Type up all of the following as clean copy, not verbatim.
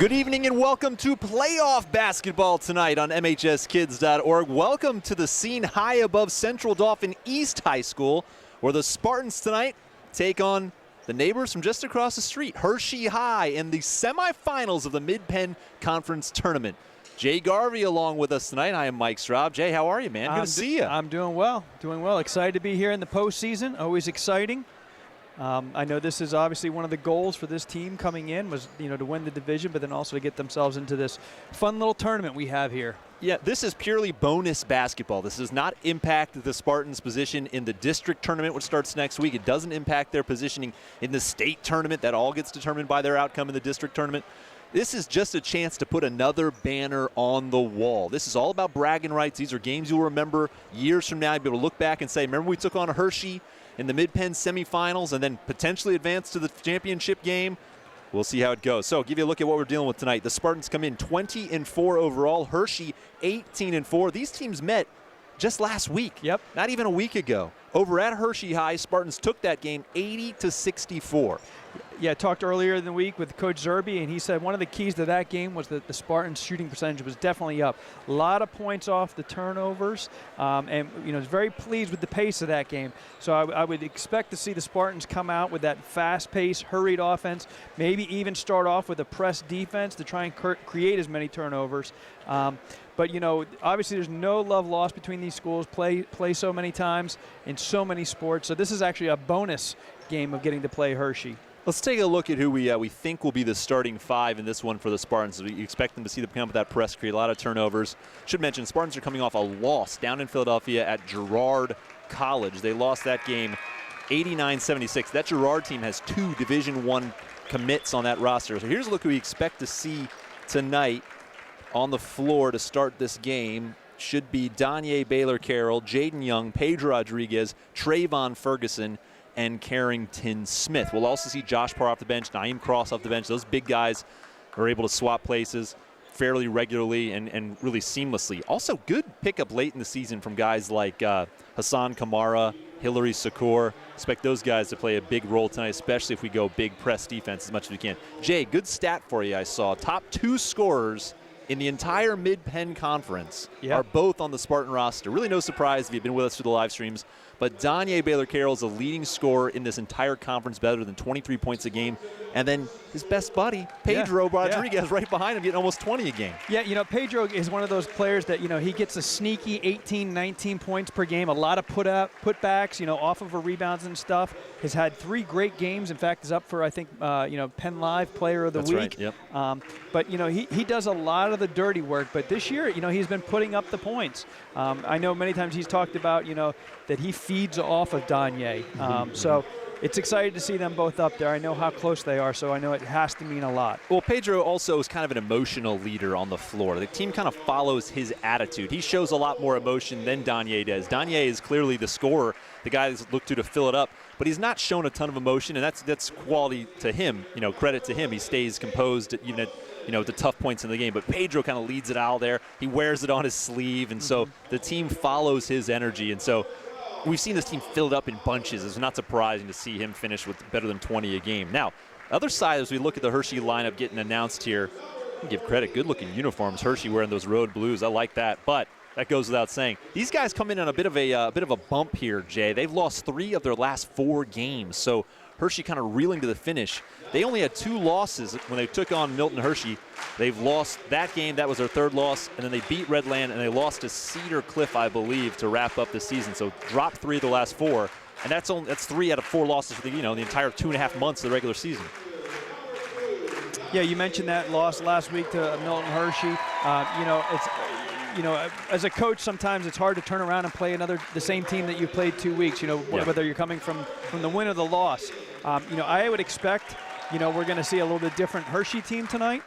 Good evening and welcome to playoff basketball tonight on MHSKids.org. Welcome to the scene high above Central Dauphin East High School, where the Spartans tonight take on the neighbors from just across the street, Hershey High, in the semifinals of the Mid-Penn Conference Tournament. Jay Garvey along with us tonight. I am Mike Straub. Jay, how are you, man? Good to see you. I'm doing well. Excited to be here in the postseason. Always exciting. I know this is obviously one of the goals for this team coming in was, to win the division, but then also to get themselves into this fun little tournament we have here. Yeah, this is purely bonus basketball. This does not impact the Spartans' position in the district tournament, which starts next week. It doesn't impact their positioning in the state tournament. That all gets determined by their outcome in the district tournament. This is just a chance to put another banner on the wall. This is all about bragging rights. These are games you'll remember years from now. You'll be able to look back and say, remember we took on Hershey in the Mid-Penn semifinals and then potentially advance to the championship game? We'll see how it goes. So, give you a look at what we're dealing with tonight. The Spartans come in 20-4 overall. Hershey 18-4. These teams met just last week. Yep. Not even a week ago. Over at Hershey High, Spartans took that game 80-64. Yeah, I talked earlier in the week with Coach Zerby, and he said one of the keys to that game was that the Spartans' shooting percentage was definitely up. A lot of points off the turnovers, and was very pleased with the pace of that game. So I would expect to see the Spartans come out with that fast-paced, hurried offense, maybe even start off with a press defense to try and create as many turnovers. But, obviously there's no love lost between these schools, play so many times in so many sports. So this is actually a bonus game of getting to play Hershey. Let's take a look at who we think will be the starting five in this one for the Spartans. We expect them to see them come up with that press, create a lot of turnovers. Should mention, Spartans are coming off a loss down in Philadelphia at Girard College. They lost that game 89-76. That Girard team has 2 Division I commits on that roster. So here's a look who we expect to see tonight on the floor to start this game. Should be Danye Baylor-Carroll, Jaden Young, Pedro Rodriguez, Trayvon Ferguson, and Carrington Smith. We'll also see Josh Parr off the bench, Naeem Cross off the bench. Those big guys are able to swap places fairly regularly and really seamlessly. Also, good pickup late in the season from guys like Hassan Kamara, Hillary Secor. Expect those guys to play a big role tonight, especially if we go big press defense as much as we can. Jay, good stat for you I saw. Top 2 scorers in the entire Mid-Penn Conference are both on the Spartan roster. Really no surprise if you've been with us through the live streams. But Danye Baylor-Carroll is the leading scorer in this entire conference, better than 23 points a game. And then his best buddy, Pedro Rodriguez, right behind him, getting almost 20 a game. Yeah, Pedro is one of those players that, he gets a sneaky 18, 19 points per game, a lot of putbacks, off of her rebounds and stuff. Has had 3 great games. In fact, is up for, I think, Penn Live Player of the Week. Right, yep. But, he does a lot of the dirty work. But this year, he's been putting up the points. I know many times he's talked about, that he feeds off of Danye. So it's exciting to see them both up there. I know how close they are, so I know it has to mean a lot. Well, Pedro also is kind of an emotional leader on the floor. The team kind of follows his attitude. He shows a lot more emotion than Danye does. Danye is clearly the scorer, the guy that's looked to fill it up, but he's not shown a ton of emotion, and that's quality to him. Credit to him. He stays composed, even at the tough points in the game. But Pedro kind of leads it out there. He wears it on his sleeve, and so the team follows his energy, and so we've seen this team filled up in bunches. It's not surprising to see him finish with better than 20 a game. Now, other side, as we look at the Hershey lineup getting announced here, give credit, good-looking uniforms. Hershey wearing those road blues. I like that, but that goes without saying. These guys come in on a bit of a bump here, Jay. They've lost 3 of their last 4 games, so Hershey kind of reeling to the finish. They only had 2 losses when they took on Milton Hershey. They've lost that game. That was their 3rd loss. And then they beat Redland, and they lost to Cedar Cliff, I believe, to wrap up the season. So dropped 3 of the last 4. And that's 3 out of 4 losses for the entire 2.5 months of the regular season. Yeah, you mentioned that loss last week to Milton Hershey. As a coach, sometimes it's hard to turn around and play the same team that you played 2 weeks, whether you're coming from the win or the loss. I would expect, we're going to see a little bit different Hershey team tonight.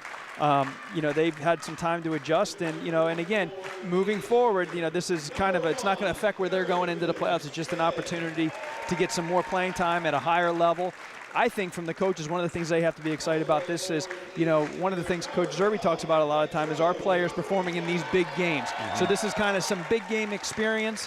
They've had some time to adjust, and again, moving forward, this is it's not going to affect where they're going into the playoffs. It's just an opportunity to get some more playing time at a higher level. I think from the coaches, one of the things they have to be excited about this is, you know, one of the things Coach Zerbe talks about a lot of time is our players performing in these big games. So this is kind of some big game experience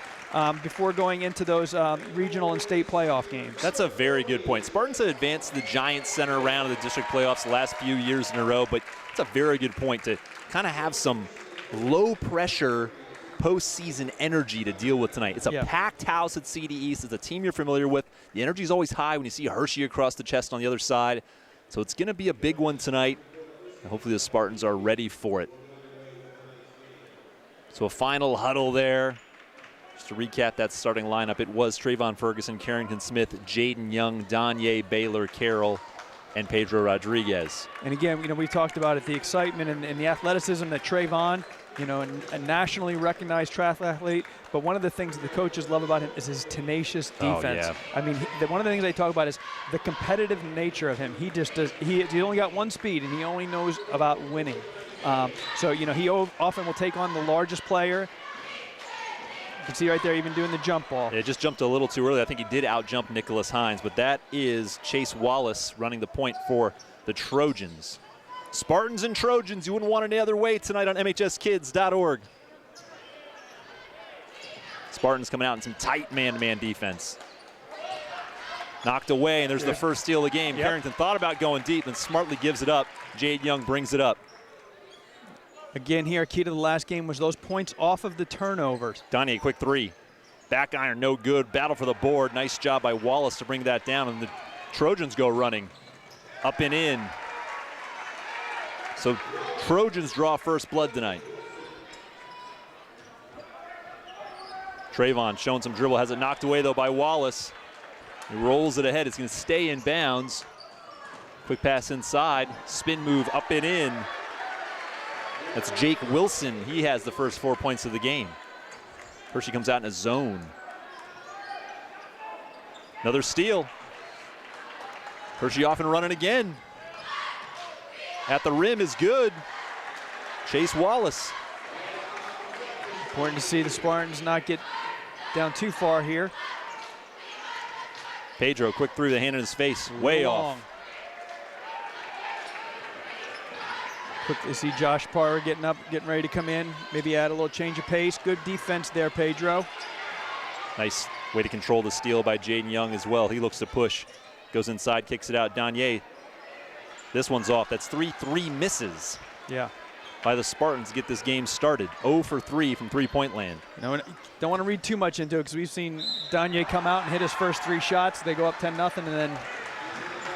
before going into those regional and state playoff games. That's a very good point. Spartans have advanced to the Giant Center round of the district playoffs the last few years in a row, but it's a very good point to kind of have some low-pressure postseason energy to deal with tonight. It's a packed house at CD East. It's a team you're familiar with. The energy is always high when you see Hershey across the chest on the other side. So it's going to be a big one tonight. And hopefully the Spartans are ready for it. So a final huddle there. Just to recap that starting lineup, it was Trayvon Ferguson, Carrington Smith, Jaden Young, Danye Baylor, Carroll, and Pedro Rodriguez. And again, you know, we talked about it, the excitement and the athleticism that Trayvon, you know, a nationally recognized triathlete, but one of the things that the coaches love about him is his tenacious defense. Oh, yeah. I mean, one of the things they talk about is the competitive nature of him. He just does, he only got one speed, and he only knows about winning. So, you know, he often will take on the largest player. You can see right there, even doing the jump ball. It just jumped a little too early. I think he did out-jump Nicholas Hines, but that is Chase Wallace running the point for the Trojans. Spartans and Trojans, you wouldn't want it any other way tonight on MHSkids.org. Spartans coming out in some tight man-to-man defense. Knocked away, and there's the first steal of the game. Carrington thought about going deep and smartly gives it up. Jade Young brings it up. Again, here, key to the last game was those points off of the turnovers. Donnie, quick three. Back iron, no good. Battle for the board. Nice job by Wallace to bring that down, and the Trojans go running. Up and in. So Trojans draw first blood tonight. Trayvon showing some dribble, has it knocked away though by Wallace. He rolls it ahead, it's gonna stay in bounds. Quick pass inside, spin move up and in. That's Jake Wilson, he has the first 4 points of the game. Hershey comes out in a zone. Another steal. Hershey off and running again. At the rim is good. Chase Wallace. Important to see the Spartans not get down too far here. Pedro, quick through the hand in his face, way off. Quickly see Josh Parra getting up, getting ready to come in. Maybe add a little change of pace. Good defense there, Pedro. Nice way to control the steal by Jaden Young as well. He looks to push. Goes inside, kicks it out. Danye. This one's off. That's 3 misses. Yeah. By the Spartans to get this game started. 0 for 3 from three-point land. You know, don't want to read too much into it because we've seen Danye come out and hit his first 3 shots. They go up 10-0, and then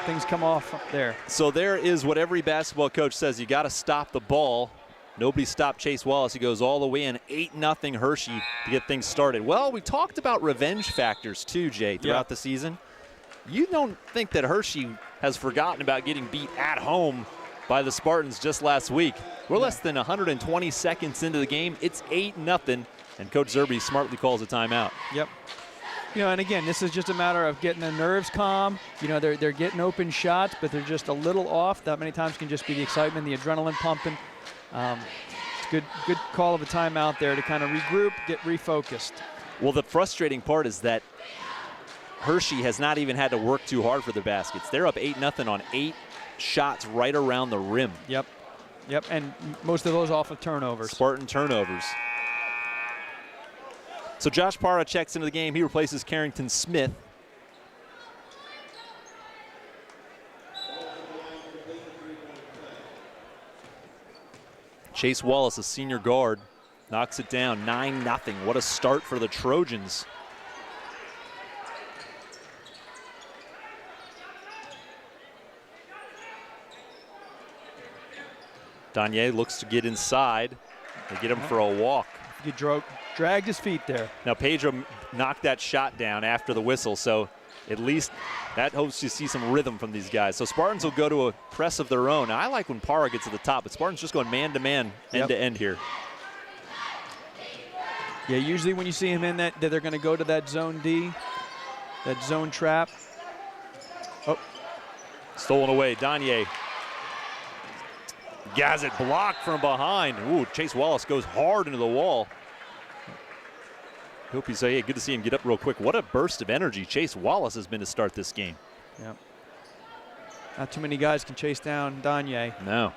things come off up there. So there is what every basketball coach says. You got to stop the ball. Nobody stopped Chase Wallace. He goes all the way in, 8-0 Hershey to get things started. Well, we talked about revenge factors too, Jay, throughout the season. You don't think that Hershey has forgotten about getting beat at home by the Spartans just last week. We're less than 120 seconds into the game. It's 8-0, and Coach Zerbe smartly calls a timeout. Yep. You know, and again, this is just a matter of getting the nerves calm. You know, they're getting open shots, but they're just a little off. That many times can just be the excitement, the adrenaline pumping. It's good call of a timeout there to kind of regroup, get refocused. Well, the frustrating part is that Hershey has not even had to work too hard for their baskets. They're up 8-0 on 8 shots right around the rim. Yep, and most of those off of turnovers. Spartan turnovers. So Josh Parra checks into the game. He replaces Carrington Smith. Chase Wallace, a senior guard, knocks it down, 9-0. What a start for the Trojans. Danye looks to get inside. They get him for a walk. He dragged his feet there. Now Pedro knocked that shot down after the whistle, so at least that hopes to see some rhythm from these guys. So Spartans will go to a press of their own. Now, I like when Parra gets to the top, but Spartans just going man-to-man, end-to-end here. Yeah, usually when you see him in that, they're going to go to that zone D, that zone trap. Oh. Stolen away, Danye. Has it blocked from behind. Ooh, Chase Wallace goes hard into the wall. Hope you say, hey, good to see him get up real quick. What a burst of energy Chase Wallace has been to start this game. Yep. Not too many guys can chase down Danye. No.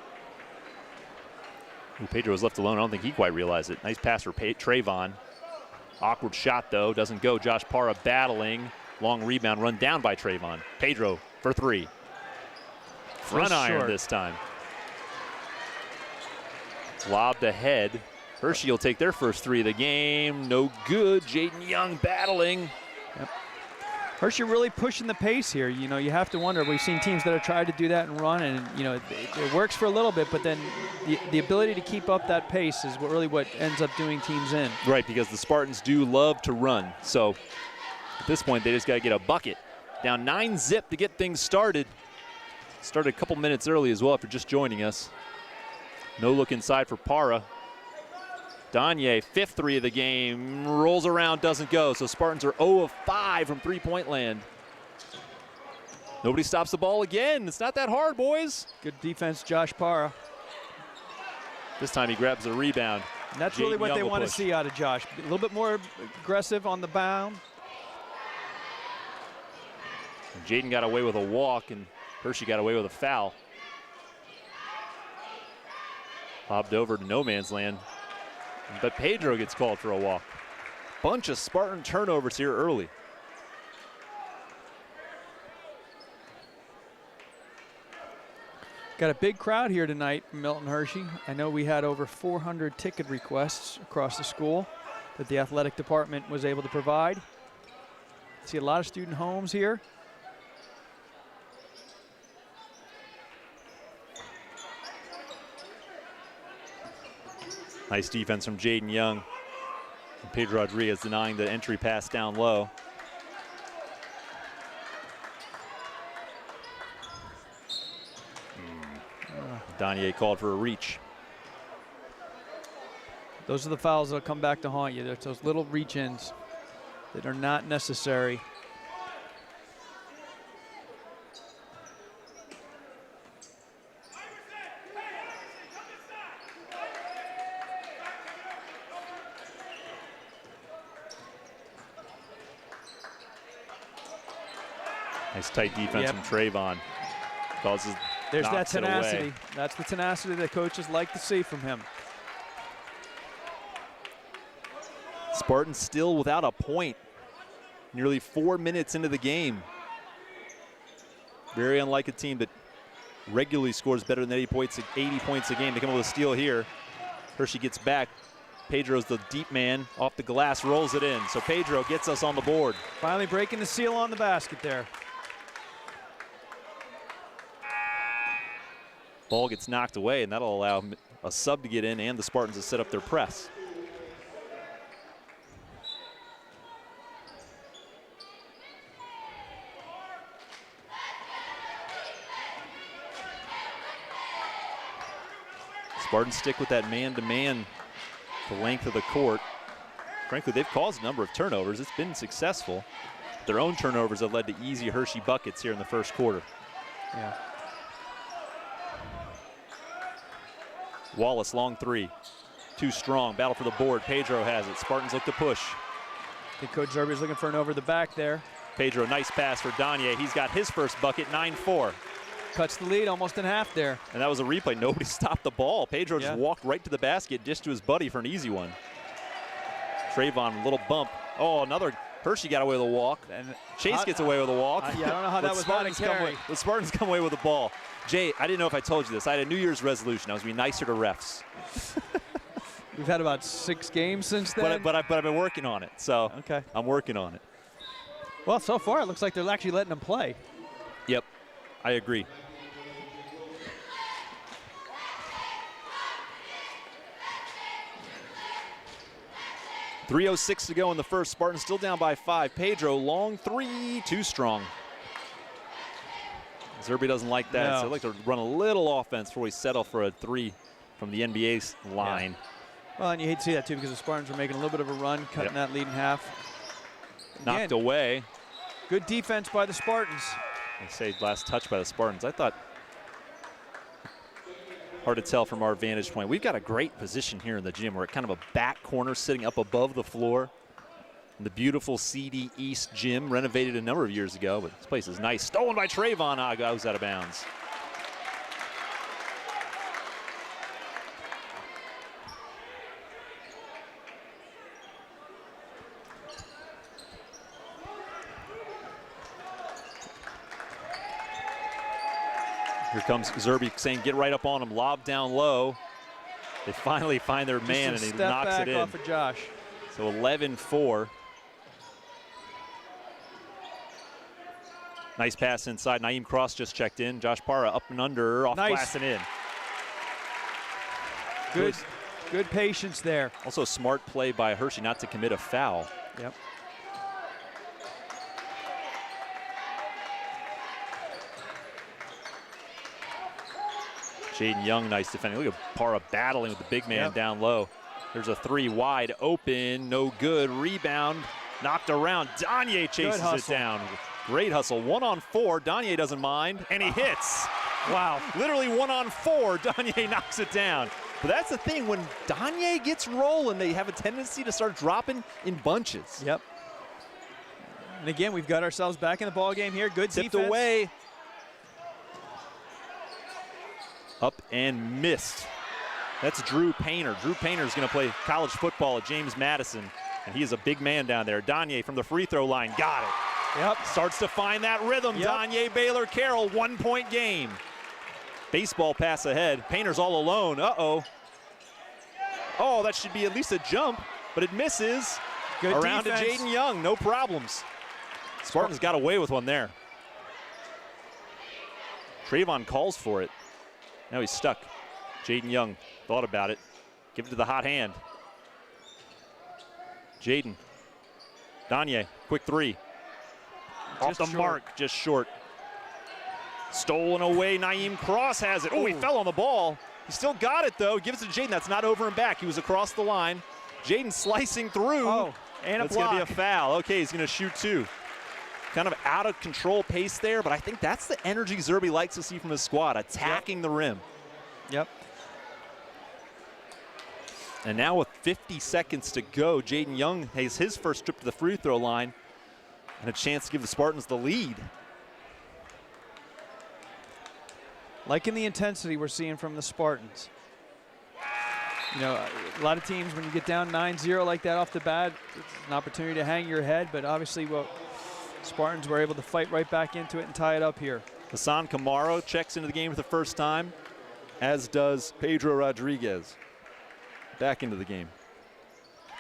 Ooh, Pedro was left alone. I don't think he quite realized it. Nice pass for Trayvon. Awkward shot, though. Doesn't go. Josh Parra battling. Long rebound run down by Trayvon. Pedro for 3. Front iron this time. Lobbed ahead. Hershey will take their first 3 of the game. No good. Jaden Young battling. Yep. Hershey really pushing the pace here. You know, you have to wonder. We've seen teams that have tried to do that and run, and you know, it works for a little bit, but then the ability to keep up that pace is what ends up doing teams in. Right, because the Spartans do love to run. So at this point, they just got to get a bucket. Down 9-zip to get things started. Started a couple minutes early as well after just joining us. No look inside for Parra. Danye, 5th 3 of the game, rolls around, doesn't go. So Spartans are 0 of 5 from three-point land. Nobody stops the ball again. It's not that hard, boys. Good defense, Josh Parra. This time he grabs the rebound. And that's really what they want to see out of Josh. A little bit more aggressive on the bound. Jaden got away with a walk, and Hershey got away with a foul. Lobbed over to no man's land. But Pedro gets called for a walk. Bunch of Spartan turnovers here early. Got a big crowd here tonight from Milton Hershey. I know we had over 400 ticket requests across the school that the athletic department was able to provide. See a lot of student homes here. Nice defense from Jaden Young. And Pedro Rodriguez denying the entry pass down low. Danye called for a reach. Those are the fouls that'll come back to haunt you. There's those little reach-ins that are not necessary. Nice tight defense from Trayvon. There's that tenacity. That's the tenacity that coaches like to see from him. Spartans still without a point. Nearly 4 minutes into the game. Very unlike a team that regularly scores better than 80 points a game. They come up with a steal here. Hershey gets back. Pedro's the deep man. Off the glass, rolls it in. So Pedro gets us on the board. Finally breaking the seal on the basket there. Ball gets knocked away, and that'll allow a sub to get in and the Spartans to set up their press. Spartans stick with that man-to-man the length of the court. Frankly, they've caused a number of turnovers. It's been successful. Their own turnovers have led to easy Hershey buckets here in the first quarter. Yeah. Wallace, long 3. Too strong. Battle for the board. Pedro has it. Spartans look to push. I think Coach Zerby's looking for an over the back there. Pedro, nice pass for Danye. He's got his first bucket, 9-4. Cuts the lead almost in half there. And that was a replay. Nobody stopped the ball. Pedro just walked right to the basket, dished to his buddy for an easy one. Trayvon, little bump. Oh, another. Hershey got away with a walk. And Chase gets away with a walk. Yeah, I don't know how that was not a carry. The Spartans come away with the ball. Jay, I didn't know if I told you this. I had a New Year's resolution. I was going to be nicer to refs. We've had about 6 games since then. But I've been working on it. So okay. I'm working on it. Well, so far it looks like they're actually letting them play. Yep, I agree. .306 to go in the first. Spartans still down by 5. Pedro, long 3, too strong. Zerby doesn't like that, so I'd like to run a little offense before we settle for a 3 from the NBA's line. Yeah. Well, and you hate to see that too because the Spartans were making a little bit of a run, cutting that lead in half. Knocked away. Good defense by the Spartans. I say last touch by the Spartans. I thought, hard to tell from our vantage point. We've got a great position here in the gym. We're at kind of a back corner sitting up above the floor. The beautiful CD East gym, renovated a number of years ago, but this place is nice. Stolen by Trayvon, goes out of bounds. Here comes Zerbe saying, get right up on him, lob down low. They finally find their man, and he knocks it in. Off of Josh. So 11-4. Nice pass inside. Naeem Cross just checked in. Josh Parra up and under, off glass and in. Good patience there. Also smart play by Hershey not to commit a foul. Yep. Jaden Young, nice defending. Look at Parra battling with the big man down low. There's a three wide open, no good. Rebound, knocked around. Danye chases it down. Great hustle, 1-on-4. Danye doesn't mind, and he hits. Wow, literally 1-on-4. Danye knocks it down. But that's the thing, when Danye gets rolling, they have a tendency to start dropping in bunches. Yep. And again, we've got ourselves back in the ball game here. Good Tipped defense. away. Up and missed. That's Drew Painter. Drew Painter is going to play college football at James Madison, and he is a big man down there. Danye from the free throw line, got it. Yep. Starts to find that rhythm. Yep. Danye Baylor Carroll, 1-point game. Baseball pass ahead. Painter's all alone. Uh-oh. Oh, that should be at least a jump, but it misses. Good around defense. to Jaden Young, no problems. Spartans got away with one there. Trayvon calls for it. Now he's stuck. Jaden Young thought about it. Give it to the hot hand. Jaden. Danye, quick three. Off the mark, just short. Stolen away, Naeem Cross has it. Oh, he fell on the ball. He still got it, though. Gives it to Jaden. That's not over and back. He was across the line. Jaden slicing through. Oh, and a block. It's going to be a foul. Okay, he's going to shoot two. Kind of out of control pace there, but I think that's the energy Zerbe likes to see from his squad, attacking the rim. Yep. And now with 50 seconds to go, Jaden Young has his first trip to the free throw line and a chance to give the Spartans the lead. Liking the intensity we're seeing from the Spartans. You know, a lot of teams, when you get down 9-0 like that off the bat, it's an opportunity to hang your head, but obviously, well, Spartans were able to fight right back into it and tie it up here. Hassan Camaro checks into the game for the first time, as does Pedro Rodriguez. Back into the game.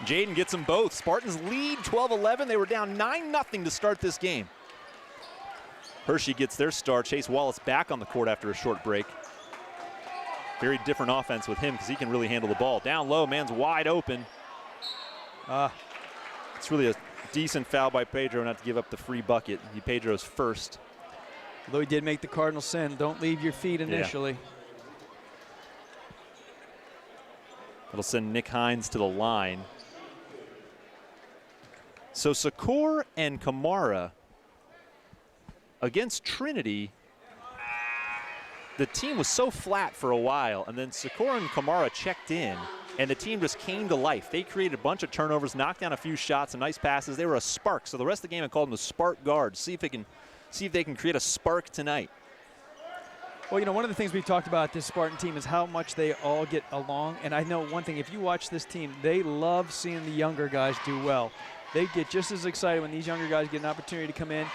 Jaden gets them both. Spartans lead 12-11. They were down 9-0 to start this game. Hershey gets their star. Chase Wallace back on the court after a short break. Very different offense with him because he can really handle the ball. Down low, man's wide open. It's really a decent foul by Pedro not to give up the free bucket. Pedro's first. Although he did make the cardinal sin. Don't leave your feet initially. Yeah. That'll send Nick Hines to the line. So Secor and Kamara against Trinity, the team was so flat for a while, and then Secor and Kamara checked in, and the team just came to life. They created a bunch of turnovers, knocked down a few shots and nice passes. They were a spark. So the rest of the game I called them the spark guards. See if they can create a spark tonight. Well, you know, one of the things we've talked about this Spartan team is how much they all get along. And I know one thing, if you watch this team, they love seeing the younger guys do well. They get just as excited when these younger guys get an opportunity to come in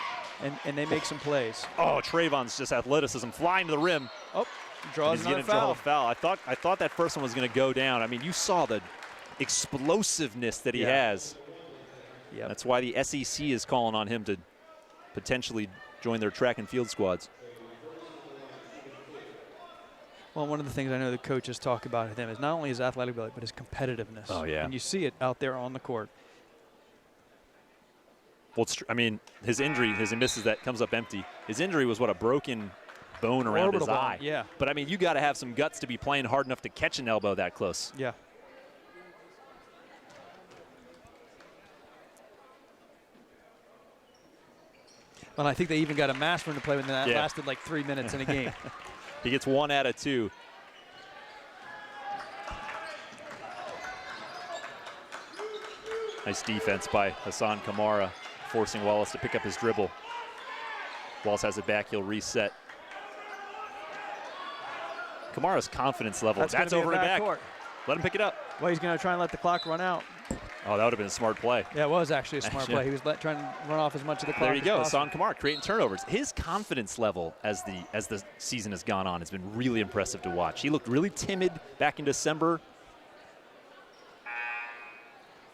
and they make some plays. Oh, Trayvon's just athleticism, flying to the rim. Oh, draws another foul. Draw a foul. I thought that first one was going to go down. I mean, you saw the explosiveness that he has. Yep. That's why the SEC is calling on him to potentially join their track and field squads. Well, one of the things I know the coaches talk about with him is not only his athletic ability, but his competitiveness. Oh, yeah. And you see it out there on the court. Well, I mean, his injury, his misses that comes up empty. His injury was, what, a broken bone around his eye. Yeah. But, I mean, you got to have some guts to be playing hard enough to catch an elbow that close. Yeah. Well, I think they even got a mask for him to play with, and that lasted like 3 minutes in a game. He gets 1 out of 2. Nice defense by Hassan Kamara, forcing Wallace to pick up his dribble. Wallace has it back, he'll reset. Kamara's confidence level, that's over and back. Let him pick it up. Well, he's going to try and let the clock run out. Oh, that would have been a smart play. Yeah, it was actually a smart play. He was trying to run off as much of the clock. There you as go, possible. Hassan Kamara creating turnovers. His confidence level as the season has gone on has been really impressive to watch. He looked really timid back in December.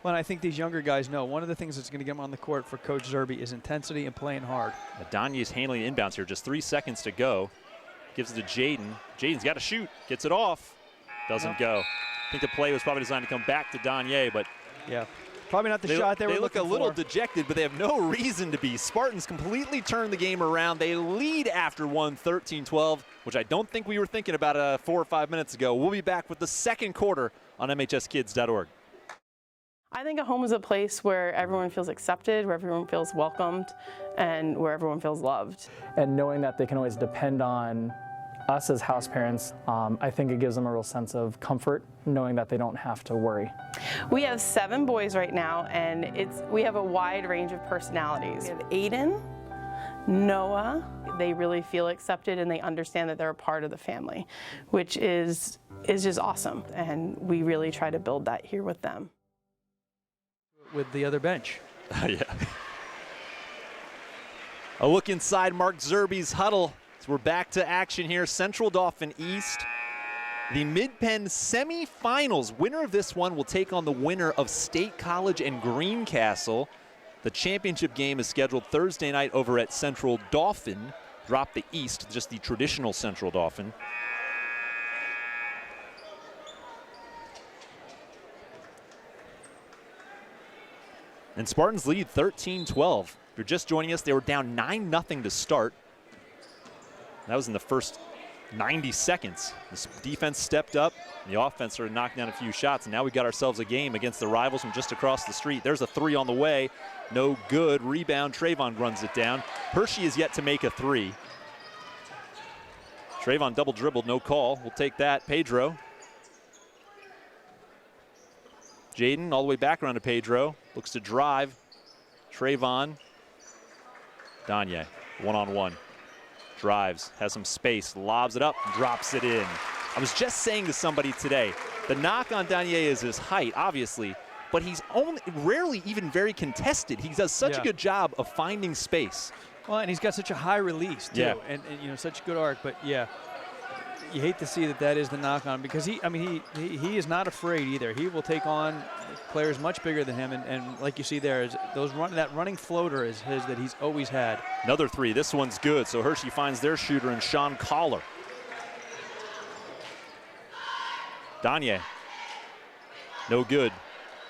Well, and I think these younger guys know one of the things that's going to get them on the court for Coach Zerbe is intensity and playing hard. Donye's handling inbounds here, just 3 seconds to go. Gives it to Jaden. Jaden's got to shoot, gets it off. Doesn't go. I think the play was probably designed to come back to Donye, but yeah, probably not the shot they were looking for. They look a little dejected, but they have no reason to be. Spartans completely turned the game around. They lead after one, 13-12, which I don't think we were thinking about 4 or 5 minutes ago. We'll be back with the second quarter on MHSkids.org. I think a home is a place where everyone feels accepted, where everyone feels welcomed, and where everyone feels loved. And knowing that they can always depend on us as house parents, I think it gives them a real sense of comfort, knowing that they don't have to worry. We have 7 boys right now, and we have a wide range of personalities. We have Aiden, Noah. They really feel accepted, and they understand that they're a part of the family, which is just awesome. And we really try to build that here with them. With the other bench. Yeah. A look inside Mark Zerbe's huddle. So we're back to action here. Central Dauphin East. The Mid-Penn semifinals. Winner of this one will take on the winner of State College and Greencastle. The championship game is scheduled Thursday night over at Central Dauphin. Drop the East, just the traditional Central Dauphin. And Spartans lead 13-12. If you're just joining us, they were down 9-0 to start. That was in the first 90 seconds. The defense stepped up, and the offense started knocking down a few shots, and now we got ourselves a game against the rivals from just across the street. There's a 3 on the way. No good. Rebound. Trayvon runs it down. Hershey is yet to make a 3. Trayvon double dribbled, no call. We'll take that. Pedro. Jaden all the way back around to Pedro. Looks to drive. Trayvon. Donye, one-on-one. Drives, has some space, lobs it up, drops it in. I was just saying to somebody today, the knock on Donye is his height, obviously, but he's rarely even very contested. He does such a good job of finding space. Well, and he's got such a high release, too, and you know, such a good arc, but yeah. You hate to see that is the knock on him because he is not afraid either. He will take on players much bigger than him, and like you see there, that running floater is his that he's always had. Another 3. This one's good. So Hershey finds their shooter in Sean Collar. Donye, no good.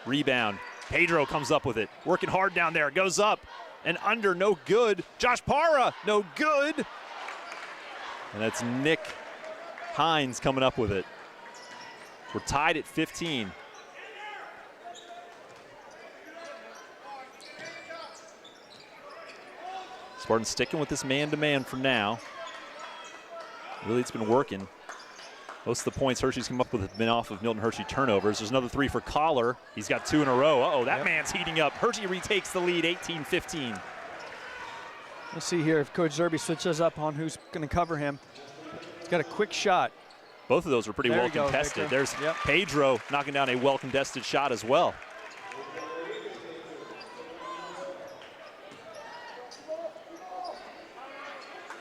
Rebound. Pedro comes up with it, working hard down there. Goes up and under, no good. Josh Parra, no good. And that's Nick Hines coming up with it. We're tied at 15. Spartans sticking with this man-to-man for now. Really, it's been working. Most of the points Hershey's come up with have been off of Milton Hershey turnovers. There's another 3 for Collar. He's got 2 in a row. Uh-oh, that man's heating up. Hershey retakes the lead, 18-15. Let's see here if Coach Zerbe switches up on who's going to cover him. He's got a quick shot. Both of those were pretty well contested. There's Pedro knocking down a well-contested shot as well.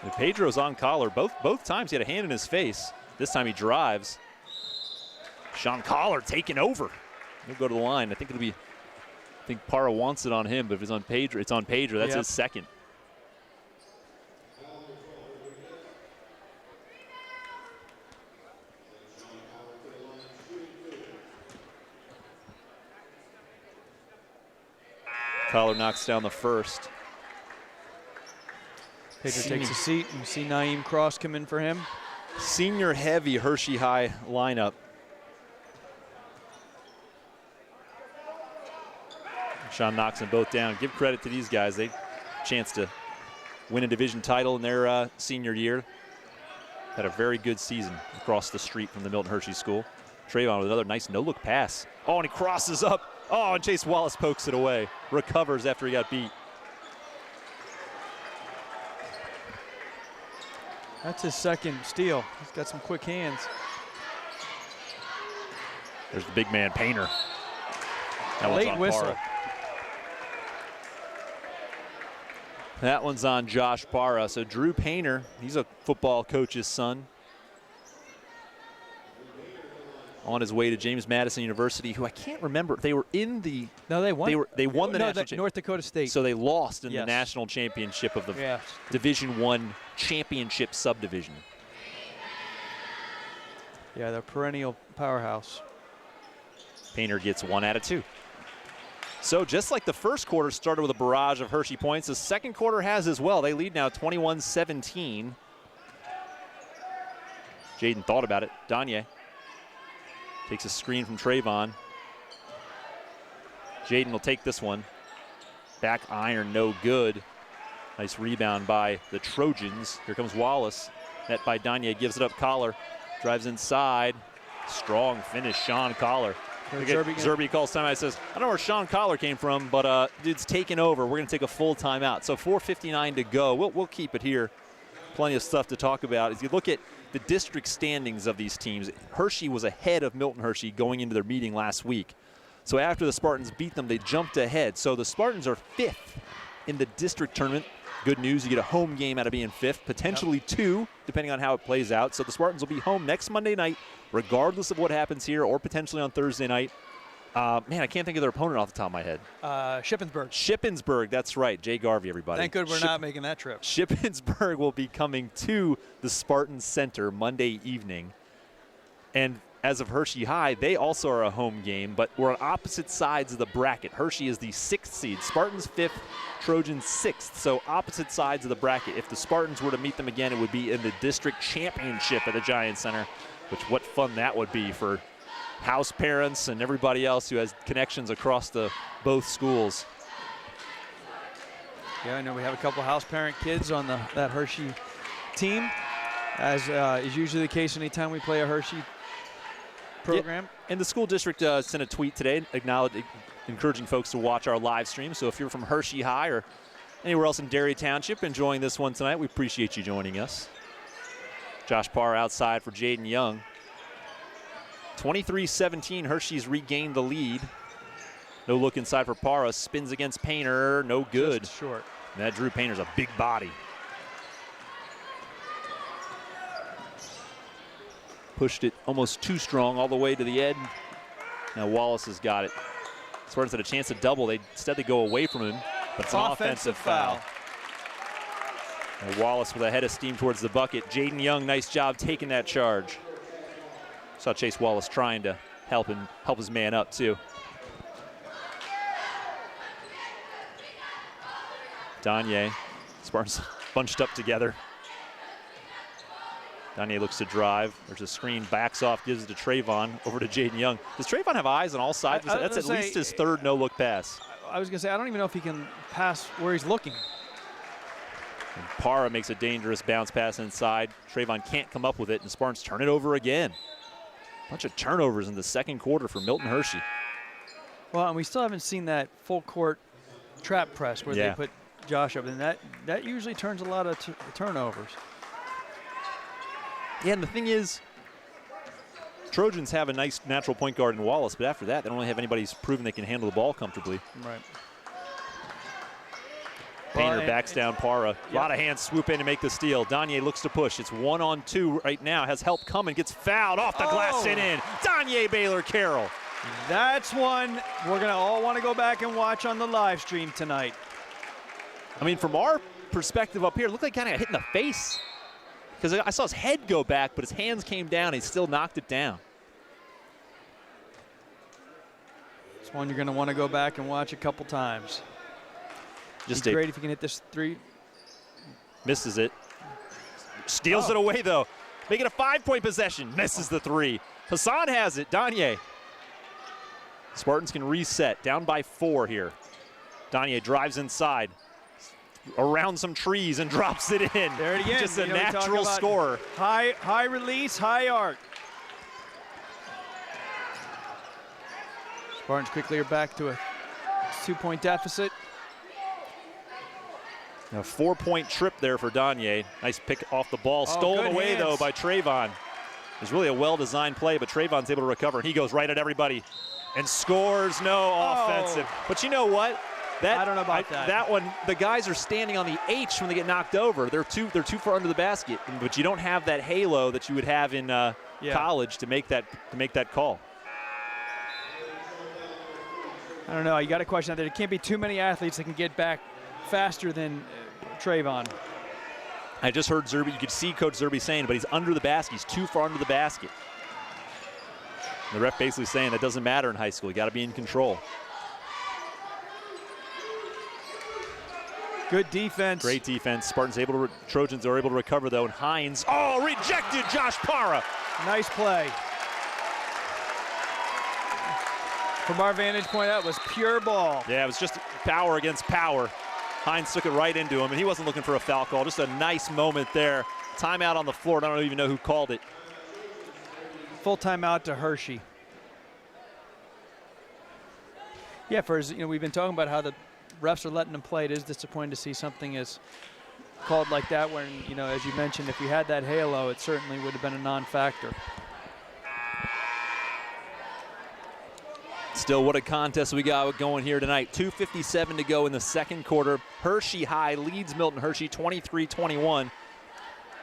And Pedro's on Collar. Both times he had a hand in his face. This time he drives. Sean Collar taking over. He'll go to the line. I think Parra wants it on him, but if it's on Pedro, it's on Pedro. That's his second. Collar knocks down the first. Pedro takes a seat, and you see Naeem Cross come in for him. Senior heavy Hershey High lineup. Sean knocks them both down. Give credit to these guys. They had a chance to win a division title in their senior year. Had a very good season across the street from the Milton Hershey School. Trayvon with another nice no-look pass. Oh, and he crosses up. Oh, and Chase Wallace pokes it away. Recovers after he got beat. That's his second steal. He's got some quick hands. There's the big man, Painter. That one's Late on whistle. Parra. That one's on Josh Parra. So Drew Painter, he's a football coach's son. On his way to James Madison University, who I can't remember. They were in the. No, they won. They won the national championship. North Dakota State. So they lost in Yes. the national championship of the Yes. Division I championship subdivision. Yeah, they're perennial powerhouse. Painter gets 1 out of 2. So just like the first quarter started with a barrage of Hershey points, the second quarter has as well. They lead now 21-17. Jaden thought about it. Danye takes a screen from Trayvon. Jaden will take this one. Back iron, no good. Nice rebound by the Trojans. Here comes Wallace. Net by Danye, gives it up. Collar drives inside. Strong finish, Sean Collar. Zerby calls timeout. Says, I don't know where Sean Collar came from, but dude's taken over. We're going to take a full timeout. So 4:59 to go. We'll keep it here. Plenty of stuff to talk about. As you look at the district standings of these teams, Hershey was ahead of Milton Hershey going into their meeting last week. So after the Spartans beat them, they jumped ahead. So the Spartans are 5th in the district tournament. Good news, you get a home game out of being 5th, potentially 2, depending on how it plays out. So the Spartans will be home next Monday night, regardless of what happens here, or potentially on Thursday night. Man, I can't think of their opponent off the top of my head. Shippensburg. Shippensburg, that's right. Jay Garvey, everybody. Thank God we're not making that trip. Shippensburg will be coming to the Spartan Center Monday evening. And as of Hershey High, they also are a home game, but we're on opposite sides of the bracket. Hershey is the 6th seed. Spartans 5th, Trojans 6th. So opposite sides of the bracket. If the Spartans were to meet them again, it would be in the district championship at the Giant Center, which what fun that would be for house parents and everybody else who has connections across both schools. Yeah, I know we have a couple house parent kids on that Hershey team, as is usually the case anytime we play a Hershey program. Yeah, and the school district sent a tweet today encouraging folks to watch our live stream. So if you're from Hershey High or anywhere else in Derry Township enjoying this one tonight, we appreciate you joining us. Josh Parr outside for Jaden Young. 23-17, Hershey's regained the lead. No look inside for Parra. Spins against Painter, no good. Just short. And that Drew Painter's a big body. Pushed it almost too strong all the way to the end. Now Wallace has got it. Spartans had a chance to double. Instead they go away from him, but it's an offensive foul. And Wallace with a head of steam towards the bucket. Jaden Young, nice job taking that charge. Saw Chase Wallace trying to help his man up too. Danye, Spartans bunched up together. Danye looks to drive. There's a screen, backs off, gives it to Trayvon, over to Jaden Young. Does Trayvon have eyes on all sides? That's at least his third no-look pass. I was going to say, I don't even know if he can pass where he's looking. And Parra makes a dangerous bounce pass inside. Trayvon can't come up with it, and Spartans turn it over again. Bunch of turnovers in the second quarter for Milton Hershey. Well, and we still haven't seen that full court trap press where they put Josh up, and that usually turns a lot of turnovers. Yeah, and the thing is, Trojans have a nice natural point guard in Wallace, but after that, they don't really have anybody who's proven they can handle the ball comfortably. Right. Painter backs down Parra. A lot of hands swoop in to make the steal. Danye looks to push. It's 1-on-2 right now. Has help coming. Gets fouled off the glass and in. Danye Baylor-Carroll. That's one we're going to all want to go back and watch on the live stream tonight. I mean, from our perspective up here, it looked like kind of hit in the face. Because I saw his head go back, but his hands came down. He still knocked it down. It's one you're going to want to go back and watch a couple times. Just great if you can hit this three. Misses it. Steals it away, though. Make it a 5-point possession. Misses the three. Hassan has it. Danye. Spartans can reset. Down by 4 here. Danye drives inside. Around some trees and drops it in. There it again. Just a natural scorer. High release, high arc. Spartans quickly are back to a 2-point deficit. A 4-point trip there for Danye. Nice pick off the ball. Stolen away, though, by Trayvon. It was really a well-designed play, but Trayvon's able to recover. He goes right at everybody and scores. No offensive. But you know what? I don't know about that. That one, the guys are standing on the H when they get knocked over. They're too far under the basket, but you don't have that halo that you would have in college to make that call. I don't know. You got to question that. There can't be too many athletes that can get back faster than Trayvon. I just heard Zerby. You could see Coach Zerby saying, but he's under the basket. He's too far under the basket. The ref basically saying that doesn't matter in high school. You got to be in control. Good defense. Great defense. Trojans are able to recover, though, and Hines, rejected Josh Parra. Nice play. From our vantage point, that was pure ball. Yeah, it was just power against power. Hines took it right into him, and he wasn't looking for a foul call. Just a nice moment there. Timeout on the floor, and I don't even know who called it. Full timeout to Hershey. Yeah, we've been talking about how the refs are letting them play. It is disappointing to see something as called like that when, as you mentioned, if we had that halo, it certainly would have been a non-factor. Still, what a contest we got going here tonight. 2:57 to go in the second quarter. Hershey High leads Milton Hershey 23-21.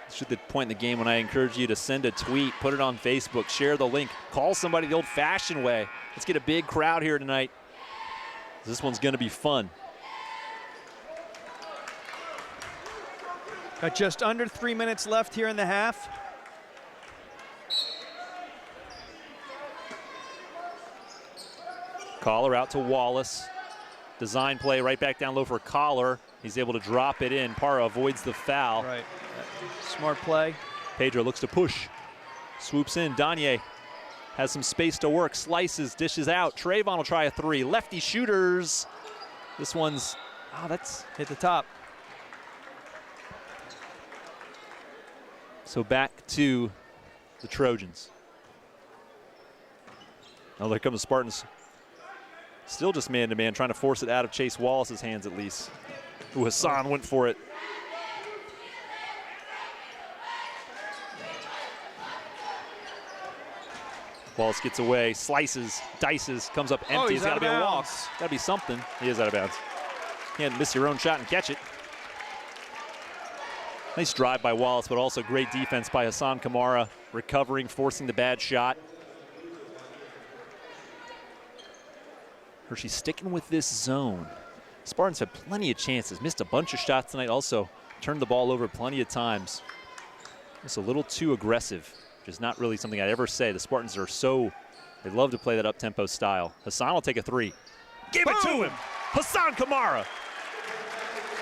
This is the point in the game when I encourage you to send a tweet, put it on Facebook, share the link, call somebody the old-fashioned way. Let's get a big crowd here tonight. This one's going to be fun. Got just under 3 minutes left here in the half. Collar out to Wallace. Design play right back down low for Collar. He's able to drop it in. Parra avoids the foul. Right. Smart play. Pedro looks to push. Swoops in. Danye has some space to work. Slices, dishes out. Trayvon will try a three. Lefty shooters. This one's, that's hit the top. So back to the Trojans. Now there come the Spartans. Still just man-to-man, trying to force it out of Chase Wallace's hands at least. Ooh, Hassan went for it. Wallace gets away, slices, dices, comes up empty. He's got to be a walk. Got to be something. He is out of bounds. Can't miss your own shot and catch it. Nice drive by Wallace, but also great defense by Hassan Kamara, recovering, forcing the bad shot. Hershey sticking with this zone. Spartans had plenty of chances, missed a bunch of shots tonight, also turned the ball over plenty of times. Just a little too aggressive, which is not really something I'd ever say. The Spartans they love to play that up-tempo style. Hassan will take a three. Give it to him. Hassan Kamara.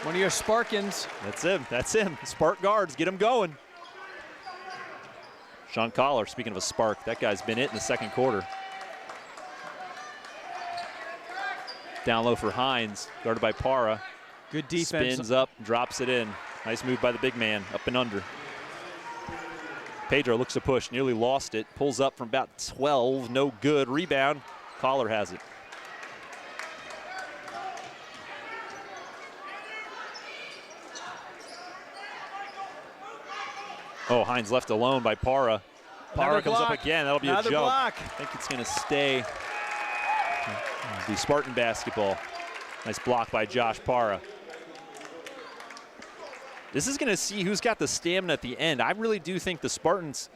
One of your Sparkins. That's him. Spark guards, get him going. Sean Collar, speaking of a spark, that guy's been it in the second quarter. Down low for Hines, guarded by Parra. Good defense. Spins up, drops it in. Nice move by the big man, up and under. Pedro looks to push, nearly lost it. Pulls up from about 12, no good. Rebound, Collar has it. Hines left alone by Parra. Parra comes up again, that'll be a joke. Block. I think it's gonna stay. The Spartan basketball. Nice block by Josh Parra. This is going to see who's got the stamina at the end. I really do think the Spartans,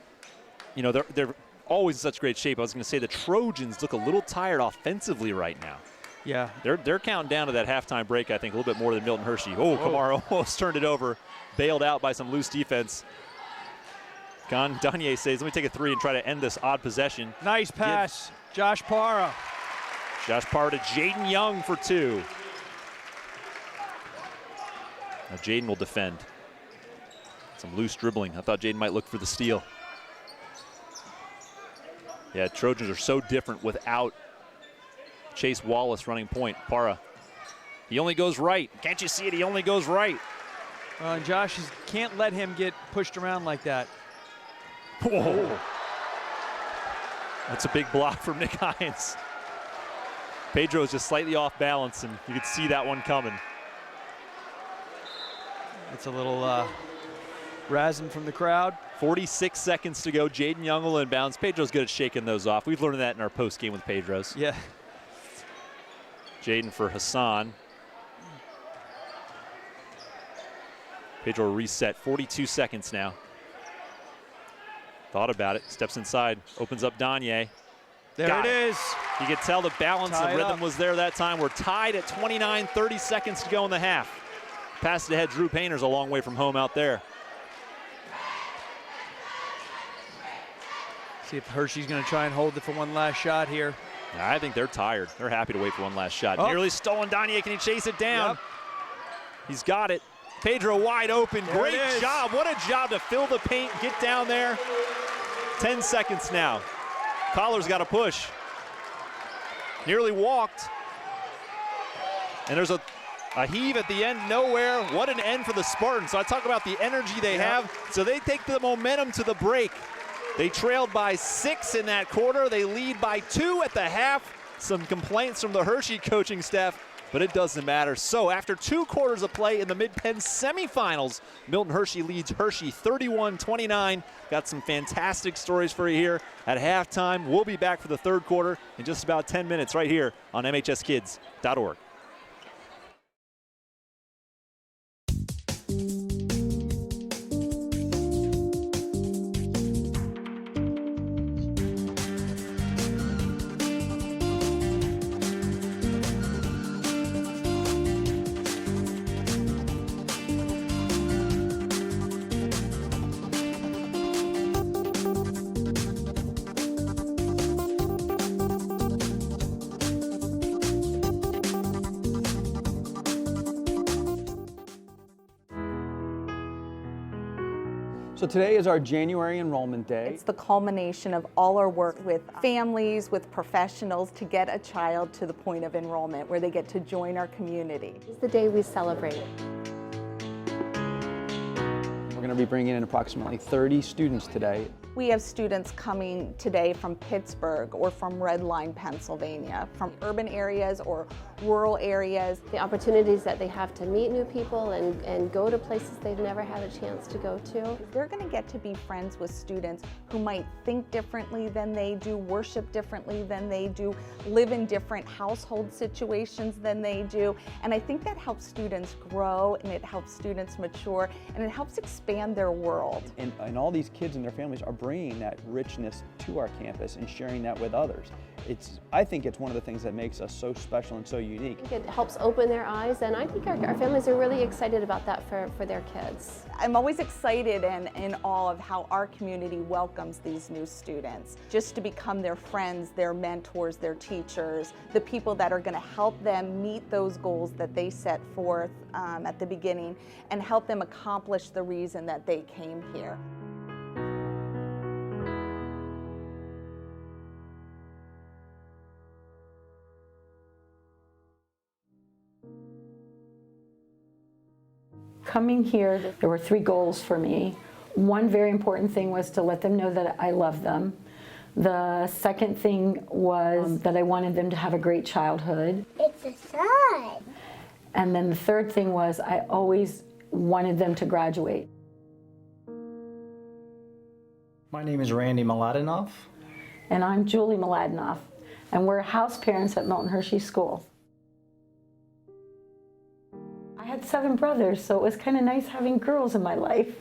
they're always in such great shape. I was going to say the Trojans look a little tired offensively right now. Yeah. They're counting down to that halftime break, I think, a little bit more than Milton Hershey. Kamara almost turned it over, bailed out by some loose defense. Danye says, let me take a three and try to end this odd possession. Nice pass, Josh Parra. Josh Parra to Jaden Young for two. Now Jaden will defend. Some loose dribbling. I thought Jaden might look for the steal. Yeah, Trojans are so different without Chase Wallace running point. Parra, he only goes right. Can't you see it? He only goes right. And Josh can't let him get pushed around like that. Whoa. That's a big block from Nick Hines. Pedro is just slightly off balance, and you could see that one coming. It's a little razzing from the crowd. 46 seconds to go. Jaden Young will inbounds. Pedro's good at shaking those off. We've learned that in our post game with Pedro's. Yeah. Jaden for Hassan. Pedro reset. 42 seconds now. Thought about it. Steps inside. Opens up Danye. There it is. You could tell the balance Tie and it rhythm up. was there that time. We're tied at 29, 30 seconds to go in the half. Pass it ahead. Drew Painter's a long way from home out there. See if Hershey's going to try and hold it for one last shot here. I think they're tired. They're happy to wait for one last shot. Oh. Nearly stolen. Danye, can he chase it down? Yep. He's got it. Pedro wide open. There Great it is. job. What a job to fill the paint, get down there. 10 seconds now. Collar's got to push. Nearly walked. And there's a heave at the end, nowhere. What an end for the Spartans. So I talk about the energy they have. So they take the momentum to the break. They trailed by 6 in that quarter. They lead by 2 at the half. Some complaints from the Hershey coaching staff, but it doesn't matter. So after 2 quarters of play in the Mid-Penn semifinals, Milton Hershey leads Hershey 31-29. Got some fantastic stories for you here at halftime. We'll be back for the 3rd quarter in just about 10 minutes right here on MHSkids.org. So today is our January enrollment day. It's the culmination of all our work with families, with professionals to get a child to the point of enrollment where they get to join our community. It's the day we celebrate. We're going to be bringing in approximately 30 students today. We have students coming today from Pittsburgh or from Red Line, Pennsylvania, from urban areas or rural areas. The opportunities that they have to meet new people and go to places they've never had a chance to go to. They're going to get to be friends with students who might think differently than they do, worship differently than they do, live in different household situations than they do. And I think that helps students grow, and it helps students mature, and it helps expand their world. And all these kids and their families are bringing that richness to our campus and sharing that with others. I think it's one of the things that makes us so special and so unique. It helps open their eyes, and I think our families are really excited about that for their kids. I'm always excited and in awe of how our community welcomes these new students, just to become their friends, their mentors, their teachers, the people that are going to help them meet those goals that they set forth at the beginning and help them accomplish the reason that they came here. Coming here, there were 3 goals for me. One very important thing was to let them know that I love them. The second thing was that I wanted them to have a great childhood. It's a sun. And then the third thing was I always wanted them to graduate. My name is Randy Mladenoff. And I'm Julie Mladenoff, and we're house parents at Milton Hershey School. I had 7 brothers, so it was kind of nice having girls in my life.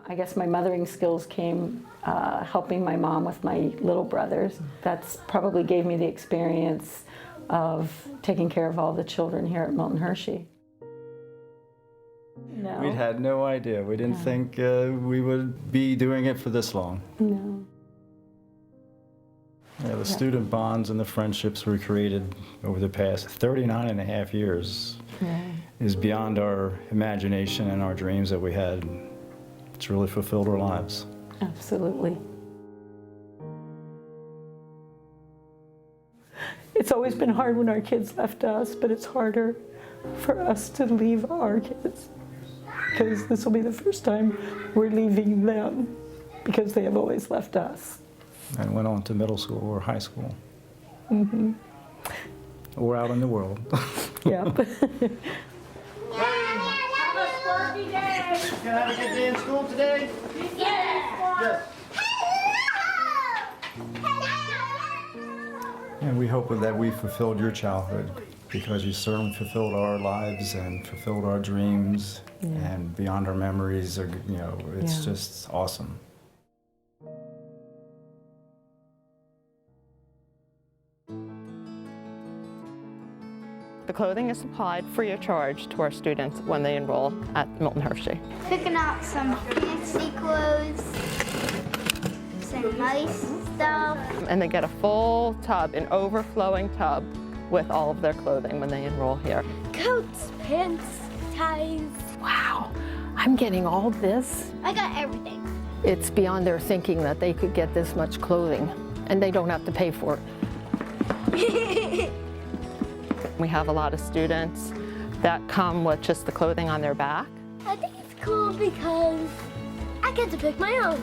I guess my mothering skills came helping my mom with my little brothers. That's probably gave me the experience of taking care of all the children here at Milton Hershey. No. We had no idea. We didn't think we would be doing it for this long. No. Yeah, the student bonds and the friendships we created over the past 39 and a half years is beyond our imagination and our dreams that we had. It's really fulfilled our lives. Absolutely. It's always been hard when our kids left us, but it's harder for us to leave our kids, because this will be the first time we're leaving them, because they have always left us. And went on to middle school or high school. Mm-hmm. Or out in the world. Yeah. Have a Sparky day! You have a good day in school today? Yeah! And we hope that we fulfilled your childhood, because you certainly fulfilled our lives and fulfilled our dreams, and beyond our memories. Are, you know, it's just awesome. The clothing is supplied free of charge to our students when they enroll at Milton Hershey. Picking out some fancy clothes, some nice stuff. And they get a full tub, an overflowing tub, with all of their clothing when they enroll here. Coats, pants, ties. Wow, I'm getting all this. I got everything. It's beyond their thinking that they could get this much clothing, and they don't have to pay for it. We have a lot of students that come with just the clothing on their back. I think it's cool because I get to pick my own.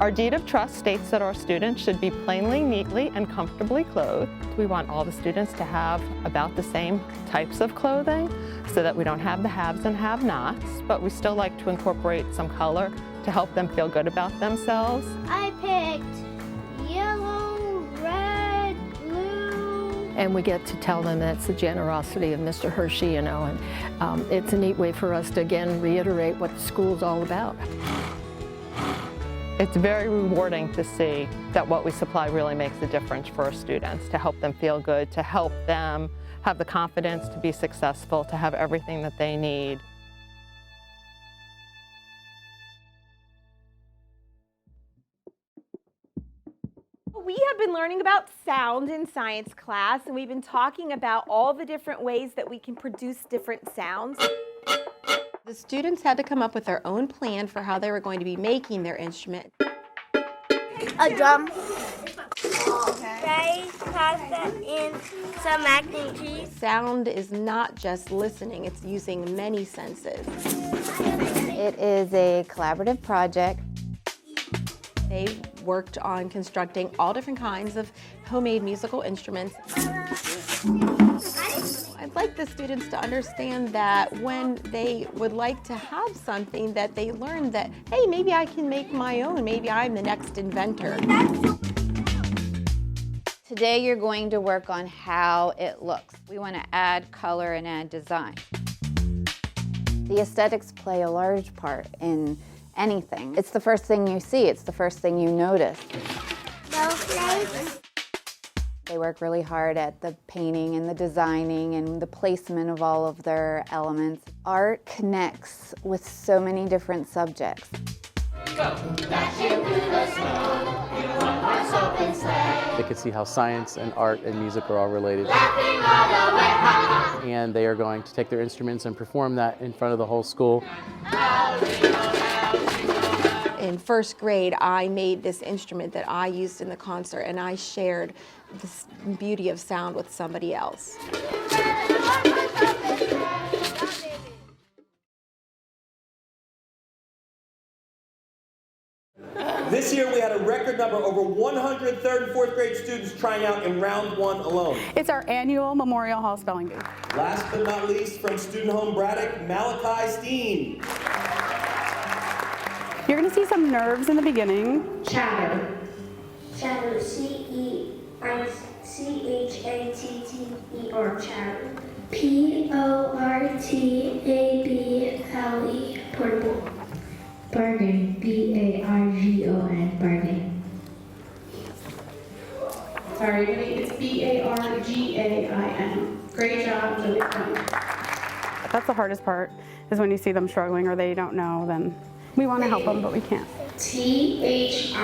Our deed of trust states that our students should be plainly, neatly, and comfortably clothed. We want all the students to have about the same types of clothing so that we don't have the haves and have-nots, but we still like to incorporate some color to help them feel good about themselves. I picked yellow, red, blue. And we get to tell them that's the generosity of Mr. Hershey, you know, and it's a neat way for us to, again, reiterate what the school's all about. It's very rewarding to see that what we supply really makes a difference for our students, to help them feel good, to help them have the confidence to be successful, to have everything that they need. We have been learning about sound in science class, and we've been talking about all the different ways that we can produce different sounds. The students had to come up with their own plan for how they were going to be making their instrument. A drum. Rice, pasta, and some mac and cheese. Sound is not just listening, it's using many senses. It is a collaborative project. They worked on constructing all different kinds of homemade musical instruments. I'd like the students to understand that when they would like to have something, that they learn that, hey, maybe I can make my own, maybe I'm the next inventor. Today you're going to work on how it looks. We want to add color and add design. The aesthetics play a large part in anything. It's the first thing you see, it's the first thing you notice. They work really hard at the painting and the designing and the placement of all of their elements. Art connects with so many different subjects. They could see how science and art and music are all related. And they are going to take their instruments and perform that in front of the whole school. In first grade, I made this instrument that I used in the concert, and I shared this beauty of sound with somebody else. This year we had a record number, over 100 third and fourth grade students trying out in round one alone. It's our annual Memorial Hall Spelling Bee. Last but not least, from Student Home Braddock, Malachi Steen. You're going to see some nerves in the beginning. Chatter. Chatter, C-H-A-T-T-E-R, chatter. P-O-R-T-A-B-L-E, portable. Bargain, B-A-R-G-O-N, bargain. Sorry, it's B-A-R-G-A-I-N. Great job, really fun. That's the hardest part, is when you see them struggling or they don't know, then we want to help them, but we can't. T-H-I-C-K-E-T,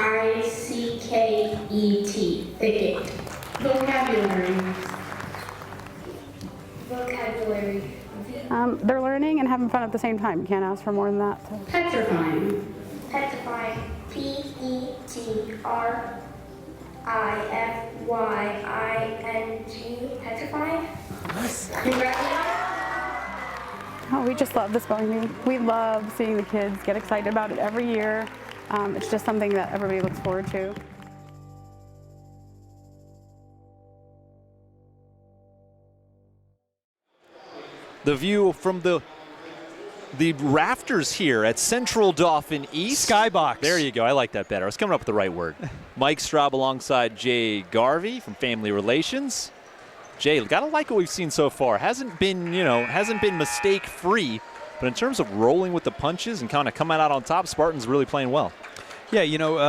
thicket. Vocabulary. Vocabulary. They're learning and having fun at the same time. You can't ask for more than that. Petrifying. Petrifying. P-E-T-R-I-F-Y-I-N-G. Petrifying. Congratulations. Oh, we just love the spelling bee. We love seeing the kids get excited about it every year. It's just something that everybody looks forward to. The view from the rafters here at Central Dauphin East. Skybox. There you go. I like that better. I was coming up with the right word. Mike Straub alongside Jay Garvey from Family Relations. Jay, gotta like what we've seen so far. Hasn't been mistake-free, but in terms of rolling with the punches and kind of coming out on top, Spartans really playing well. Yeah,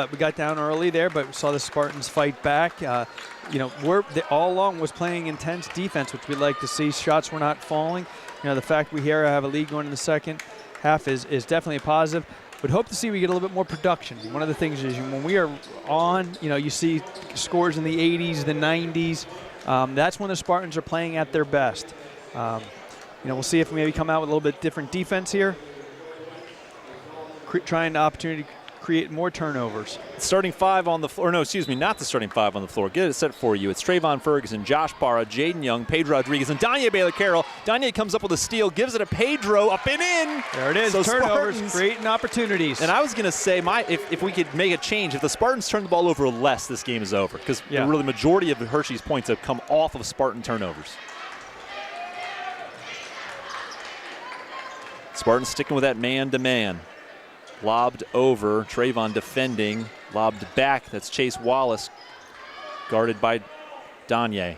we got down early there, but we saw the Spartans fight back. All along was playing intense defense, which we like to see. Shots were not falling. The fact we here have a lead going in the second half is definitely a positive. Would hope to see we get a little bit more production. One of the things is when we are on, you see scores in the 80s, the 90s. That's when the Spartans are playing at their best. We'll see if we maybe come out with a little bit different defense here. Trying the opportunity to create more turnovers. Starting five on the floor. No, excuse me, not the starting five on the floor. Get it set for you. It's Trayvon Ferguson, Josh Parra, Jaden Young, Pedro Rodriguez, and Danye Baylor-Carroll. Danye comes up with a steal, gives it to Pedro, up and in. There it is, so turnovers, Spartans, creating opportunities. And I was going to say, if we could make a change, if the Spartans turn the ball over less, this game is over. Because the really majority of Hershey's points have come off of Spartan turnovers. Spartans sticking with that man-to-man. Lobbed over, Trayvon defending, lobbed back, that's Chase Wallace, guarded by Danye.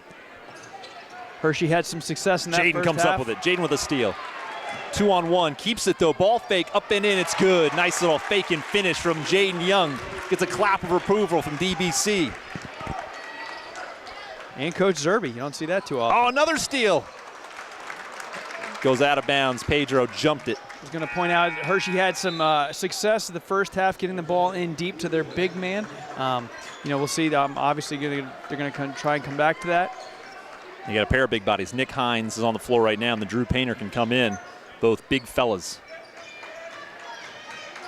Hershey had some success in that Jaden first comes half. up with it, Jaden with a steal. 2-on-1, keeps it though, ball fake, up and in, it's good. Nice little fake and finish from Jaden Young. Gets a clap of approval from DBC. And Coach Zerbe, you don't see that too often. Oh, another steal. Goes out of bounds, Pedro jumped it. I was going to point out Hershey had some success in the first half getting the ball in deep to their big man. We'll see. Obviously, they're going to try and come back to that. You got a pair of big bodies. Nick Hines is on the floor right now, and the Drew Painter can come in. Both big fellas.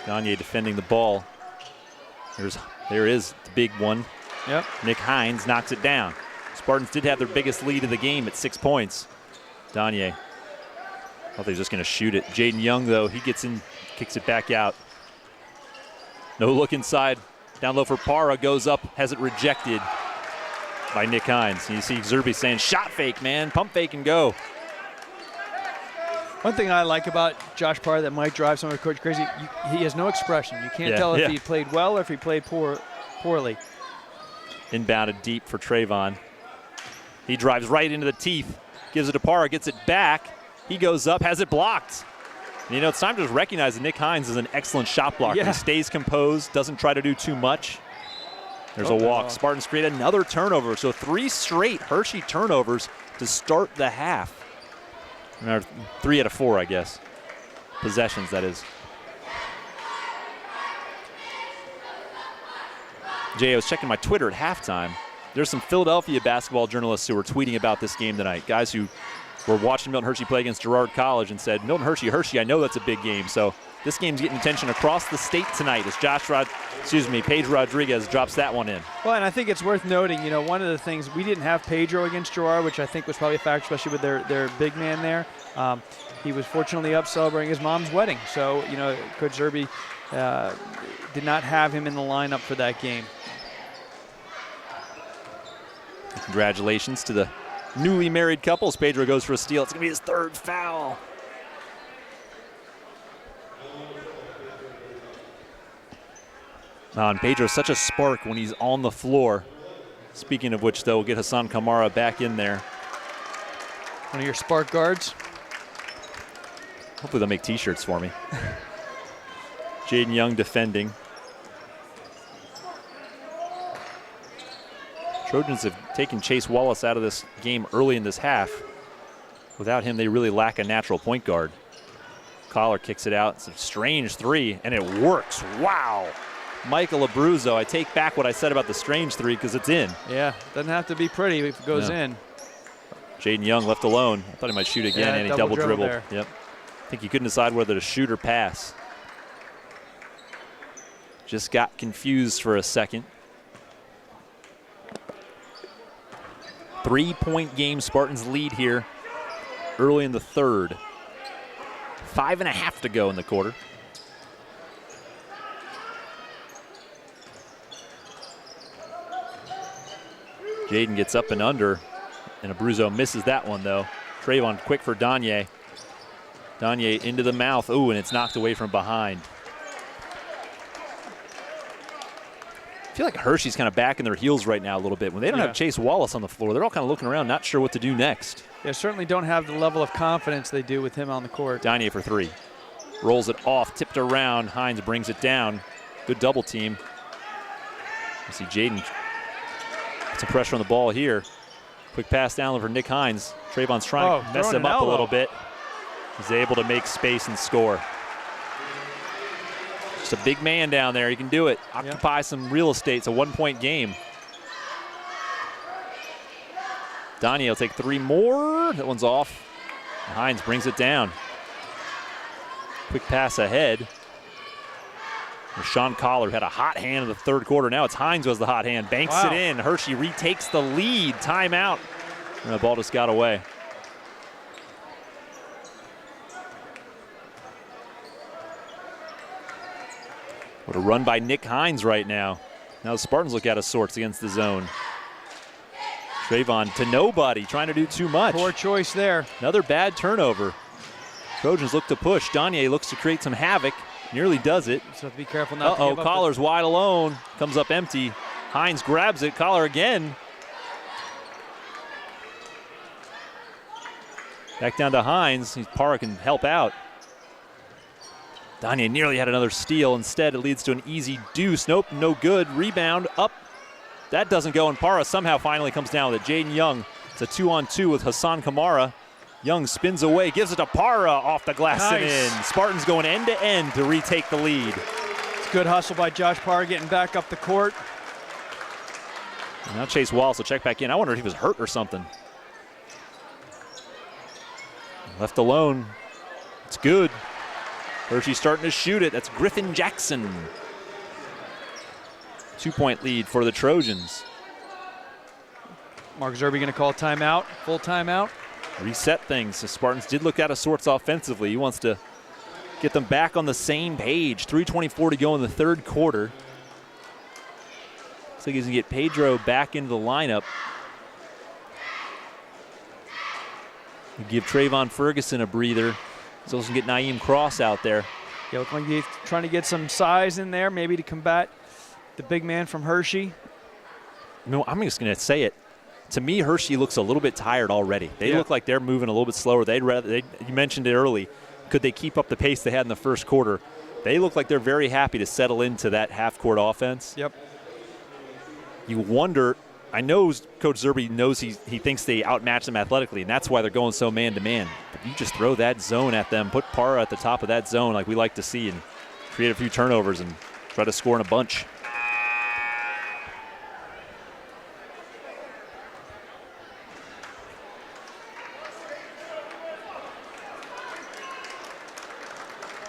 Danye defending the ball. There is the big one. Yep. Nick Hines knocks it down. Spartans did have their biggest lead of the game at 6 points. Danye. I thought he was just going to shoot it. Jaden Young, though, he gets in, kicks it back out. No look inside. Down low for Parra, goes up, has it rejected by Nick Hines. You see Zerbe saying, shot fake, man, pump fake and go. One thing I like about Josh Parra that might drive some of Coach crazy, he has no expression. You can't tell if he played well or if he played poorly. Inbounded deep for Trayvon. He drives right into the teeth, gives it to Parra, gets it back. He goes up, has it blocked. And it's time to just recognize that Nick Hines is an excellent shot blocker. Yeah. He stays composed, doesn't try to do too much. There's a walk. Spartans create another turnover. So 3 straight Hershey turnovers to start the half. Or 3 out of 4, I guess. Possessions, that is. Jay, I was checking my Twitter at halftime. There's some Philadelphia basketball journalists who were tweeting about this game tonight. Guys who were watching Milton Hershey play against Girard College and said, Milton Hershey, I know that's a big game. So this game's getting attention across the state tonight as Pedro Rodriguez drops that one in. Well, and I think it's worth noting, one of the things, we didn't have Pedro against Girard, which I think was probably a factor, especially with their big man there. He was fortunately up celebrating his mom's wedding. So, Coach Zerbe did not have him in the lineup for that game. Congratulations to the newly married couples. Pedro goes for a steal. It's going to be his 3rd foul. And Pedro's such a spark when he's on the floor. Speaking of which, though, we'll get Hassan Kamara back in there. One of your spark guards. Hopefully they'll make T-shirts for me. Jaden Young defending. Trojans have taken Chase Wallace out of this game early in this half. Without him, they really lack a natural point guard. Collar kicks it out. It's a strange 3, and it works. Wow. Michael Abruzzo, I take back what I said about the strange 3 because it's in. Yeah, doesn't have to be pretty if it goes in. Jaden Young left alone. I thought he might shoot again, and he double dribbled. There. Yep. I think he couldn't decide whether to shoot or pass. Just got confused for a second. 3-point game, Spartans lead here early in the 3rd. 5.5 to go in the quarter. Jaden gets up and under, and Abruzzo misses that one, though. Trayvon quick for Danye. Danye into the mouth. Ooh, and it's knocked away from behind. I feel like Hershey's kind of back in their heels right now a little bit. When they don't have Chase Wallace on the floor, they're all kind of looking around, not sure what to do next. They certainly don't have the level of confidence they do with him on the court. Danye for three. Rolls it off, tipped around. Hines brings it down. Good double team. You see Jaden put some pressure on the ball here. Quick pass down for Nick Hines. Trayvon's trying to mess him up a little bit. He's able to make space and score. Just a big man down there. He can do it. Occupy some real estate. It's a one-point game. Donnie will take three more. That one's off. And Hines brings it down. Quick pass ahead. Sean Collar had a hot hand in the third quarter. Now it's Hines who has the hot hand. Banks it in. Hershey retakes the lead. Timeout. And the ball just got away. What a run by Nick Hines right now. Now the Spartans look out of sorts against the zone. Trayvon to nobody, trying to do too much. Poor choice there. Another bad turnover. Trojans look to push. Danye looks to create some havoc. Nearly does it. So have to be careful not to give up. Collar's wide alone. Comes up empty. Hines grabs it. Collar again. Back down to Hines. Parra can help out. Danye nearly had another steal. Instead, it leads to an easy deuce. Nope, no good. Rebound up. That doesn't go, and Parra somehow finally comes down with it. Jaden Young, it's a 2-on-2 with Hassan Kamara. Young spins away, gives it to Parra off the glass and in. Spartans going end to end to retake the lead. It's good hustle by Josh Parra getting back up the court. And now Chase Wallace will check back in. I wonder if he was hurt or something. Left alone. It's good. Hershey's starting to shoot it. That's Griffin Jackson. 2-point lead for the Trojans. Mark Zerbe going to call timeout, full timeout. Reset things. The Spartans did look out of sorts offensively. He wants to get them back on the same page. 3:24 to go in the third quarter. Looks like he's going to get Pedro back into the lineup. Give Trayvon Ferguson a breather. He's also going to get Naeem Cross out there. Yeah, look like he's trying to get some size in there, maybe to combat the big man from Hershey. No, I'm just going to say it. To me, Hershey looks a little bit tired already. They look like they're moving a little bit slower. You mentioned it early. Could they keep up the pace they had in the first quarter? They look like they're very happy to settle into that half-court offense. Yep. You wonder, I know Coach Zerbe knows he thinks they outmatch them athletically, and that's why they're going so man-to-man. But you just throw that zone at them, put Parra at the top of that zone like we like to see, and create a few turnovers and try to score in a bunch.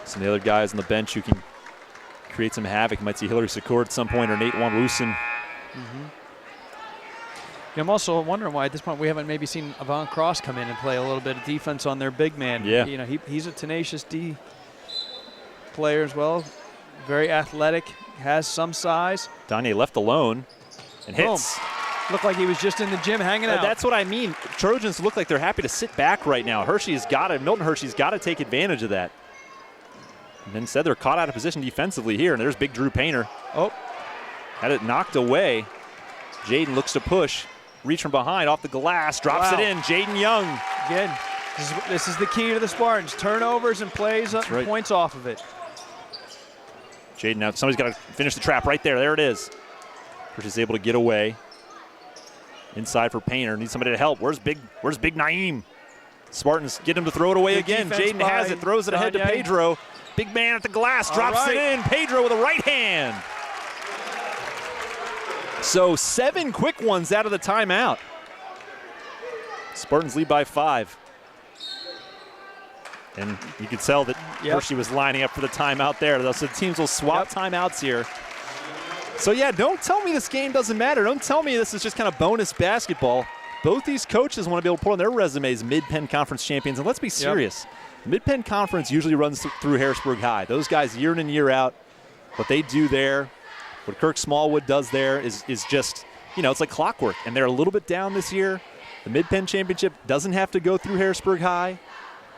Some of the other guys on the bench who can create some havoc. You might see Hillary Secord at some point or Nate Wanwusen. Yeah, I'm also wondering why at this point we haven't maybe seen Avant Cross come in and play a little bit of defense on their big man. Yeah. You know, he's a tenacious D player as well. Very athletic, has some size. Danye left alone and hits. Boom. Looked like he was just in the gym hanging out. That's what I mean. Trojans look like they're happy to sit back right now. Milton Hershey's got to take advantage of that. And instead, they're caught out of position defensively here, and there's big Drew Painter. Oh. Had it knocked away. Jaden looks to push. Reach from behind, off the glass, drops it in. Jaden Young. Again, this is the key to the Spartans. Turnovers and plays up points off of it. Jaden, now somebody's got to finish the trap right there. There it is. Hershey's able to get away. Inside for Painter. Needs somebody to help. Where's big Naeem? Spartans get him to throw it away again. Jaden has it, throws it ahead to Pedro. Big man at the glass, drops it in. Pedro with a right hand. So 7 quick ones out of the timeout. Spartans lead by 5. And you could tell that Hershey was lining up for the timeout there. So the teams will swap timeouts here. So yeah, don't tell me this game doesn't matter. Don't tell me this is just kind of bonus basketball. Both these coaches want to be able to put on their resumes Mid-Penn Conference champions. And let's be serious. Mid-Penn Conference usually runs through Harrisburg High. Those guys year in and year out, what they do there, what Kirk Smallwood does there is just, it's like clockwork. And they're a little bit down this year. The Mid-Penn Championship doesn't have to go through Harrisburg High.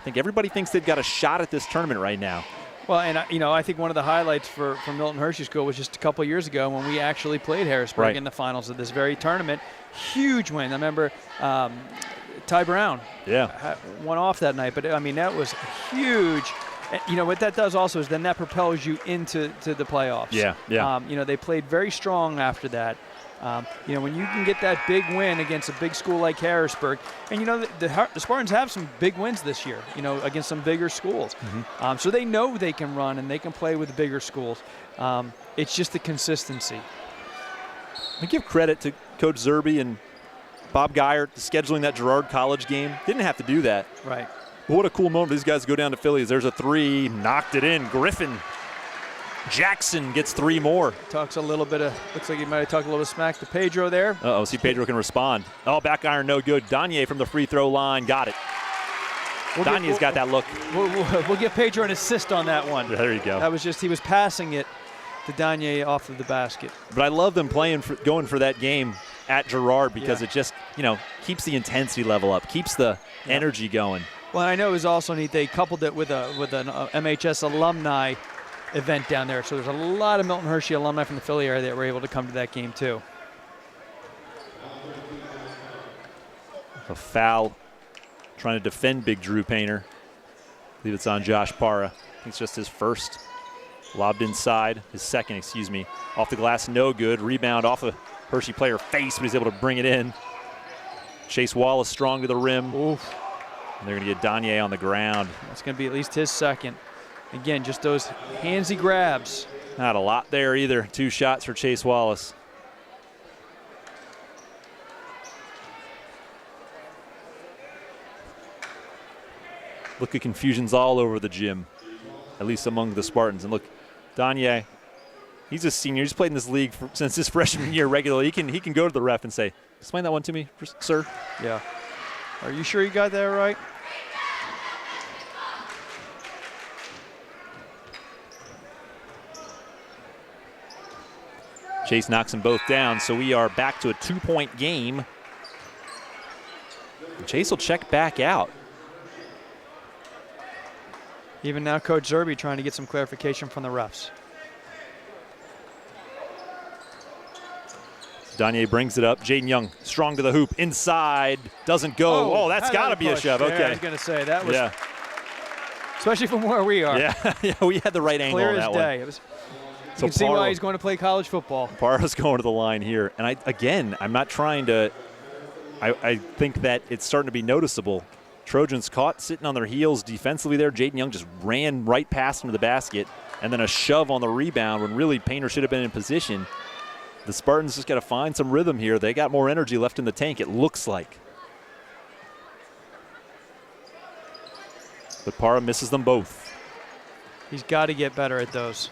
I think everybody thinks they've got a shot at this tournament right now. Well, and I think one of the highlights for Milton Hershey School was just a couple years ago when we actually played Harrisburg in the finals of this very tournament. Huge win. I remember Ty Brown won off that night, but I mean, that was huge. And, what that does also is then that propels you into the playoffs. Yeah. They played very strong after that. When you can get that big win against a big school like Harrisburg, and the Spartans have some big wins this year, against some bigger schools. So they know they can run and they can play with the bigger schools. It's just the consistency. I give credit to Coach Zerbe and Bob Geyer scheduling that Girard College game. Didn't have to do that. Right. But what a cool moment for these guys to go down to Philly. There's a 3, knocked it in. Griffin Jackson gets 3 more. Looks like he might have talked a little smack to Pedro there. Uh-oh, see Pedro can respond. Oh, back iron, no good. Danye from the free throw line, got it. Danye's got that look. We'll give Pedro an assist on that one. There you go. That was just, he was passing it to Danye off of the basket. But I love them going for that game at Girard because it just, keeps the intensity level up, keeps the energy going. Well, I know it was also neat. They coupled it with an MHS alumni event down there. So there's a lot of Milton Hershey alumni from the Philly area that were able to come to that game too. A foul trying to defend Big Drew Painter. I believe it's on Josh Parra. I think it's just his first. Lobbed inside, his second, excuse me. Off the glass, no good. Rebound off a Hershey player face, but he's able to bring it in. Chase Wallace strong to the rim. Oof. And they're going to get Danye on the ground. That's going to be at least his second. Again, just those handsy grabs. Not a lot there either. 2 shots for Chase Wallace. Look at confusions all over the gym, at least among the Spartans. And look, Danye, he's a senior. He's played in this league since his freshman year regularly. He can go to the ref and say, explain that one to me, sir. Yeah. Are you sure you got that right? Chase knocks them both down, so we are back to a 2-point game. And Chase will check back out. Even now, Coach Zerbe trying to get some clarification from the refs. Danye brings it up. Jaden Young strong to the hoop. Inside. Doesn't go. Oh, that's got to be a shove. Okay. I was going to say, that was, especially from where we are. Yeah, we had the right angle on that one. Clear as day. You can see why he's going to play college football. Parra's going to the line here. And I'm not trying to – I think that it's starting to be noticeable. Trojans caught sitting on their heels defensively there. Jaden Young just ran right past him to the basket, and then a shove on the rebound when really Painter should have been in position. The Spartans just got to find some rhythm here. They got more energy left in the tank, it looks like. But Parra misses them both. He's got to get better at those.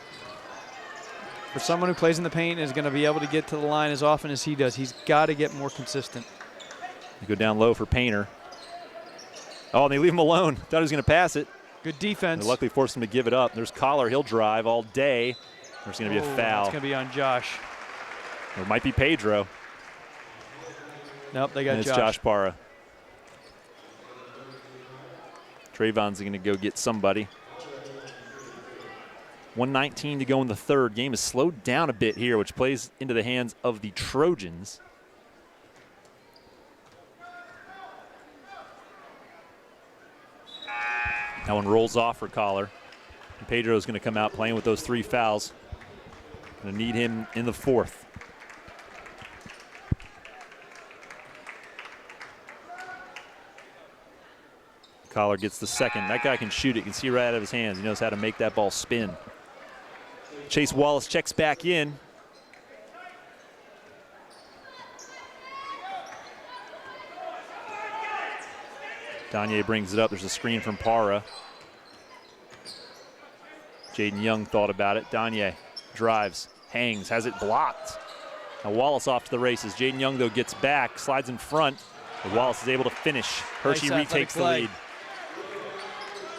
For someone who plays in the paint and is going to be able to get to the line as often as he does, he's got to get more consistent. They go down low for Painter. Oh, and they leave him alone. Thought he was going to pass it. Good defense. They luckily forced him to give it up. There's Collar. He'll drive all day. There's going to be a foul. It's going to be on Josh. Or it might be Pedro. Nope, they got and Josh. It's Josh Parra. Trayvon's going to go get somebody. 1:19 to go in the third. Game is slowed down a bit here, which plays into the hands of the Trojans. That one rolls off for Collar. And Pedro's going to come out playing with those 3 fouls. Going to need him in the fourth. Collar gets the second. That guy can shoot it. You can see right out of his hands. He knows how to make that ball spin. Chase Wallace checks back in. Danye brings it up. There's a screen from Parra. Jaden Young thought about it. Danye drives, hangs, has it blocked. Now Wallace off to the races. Jaden Young, though, gets back, slides in front. But Wallace is able to finish. Hershey retakes the lead.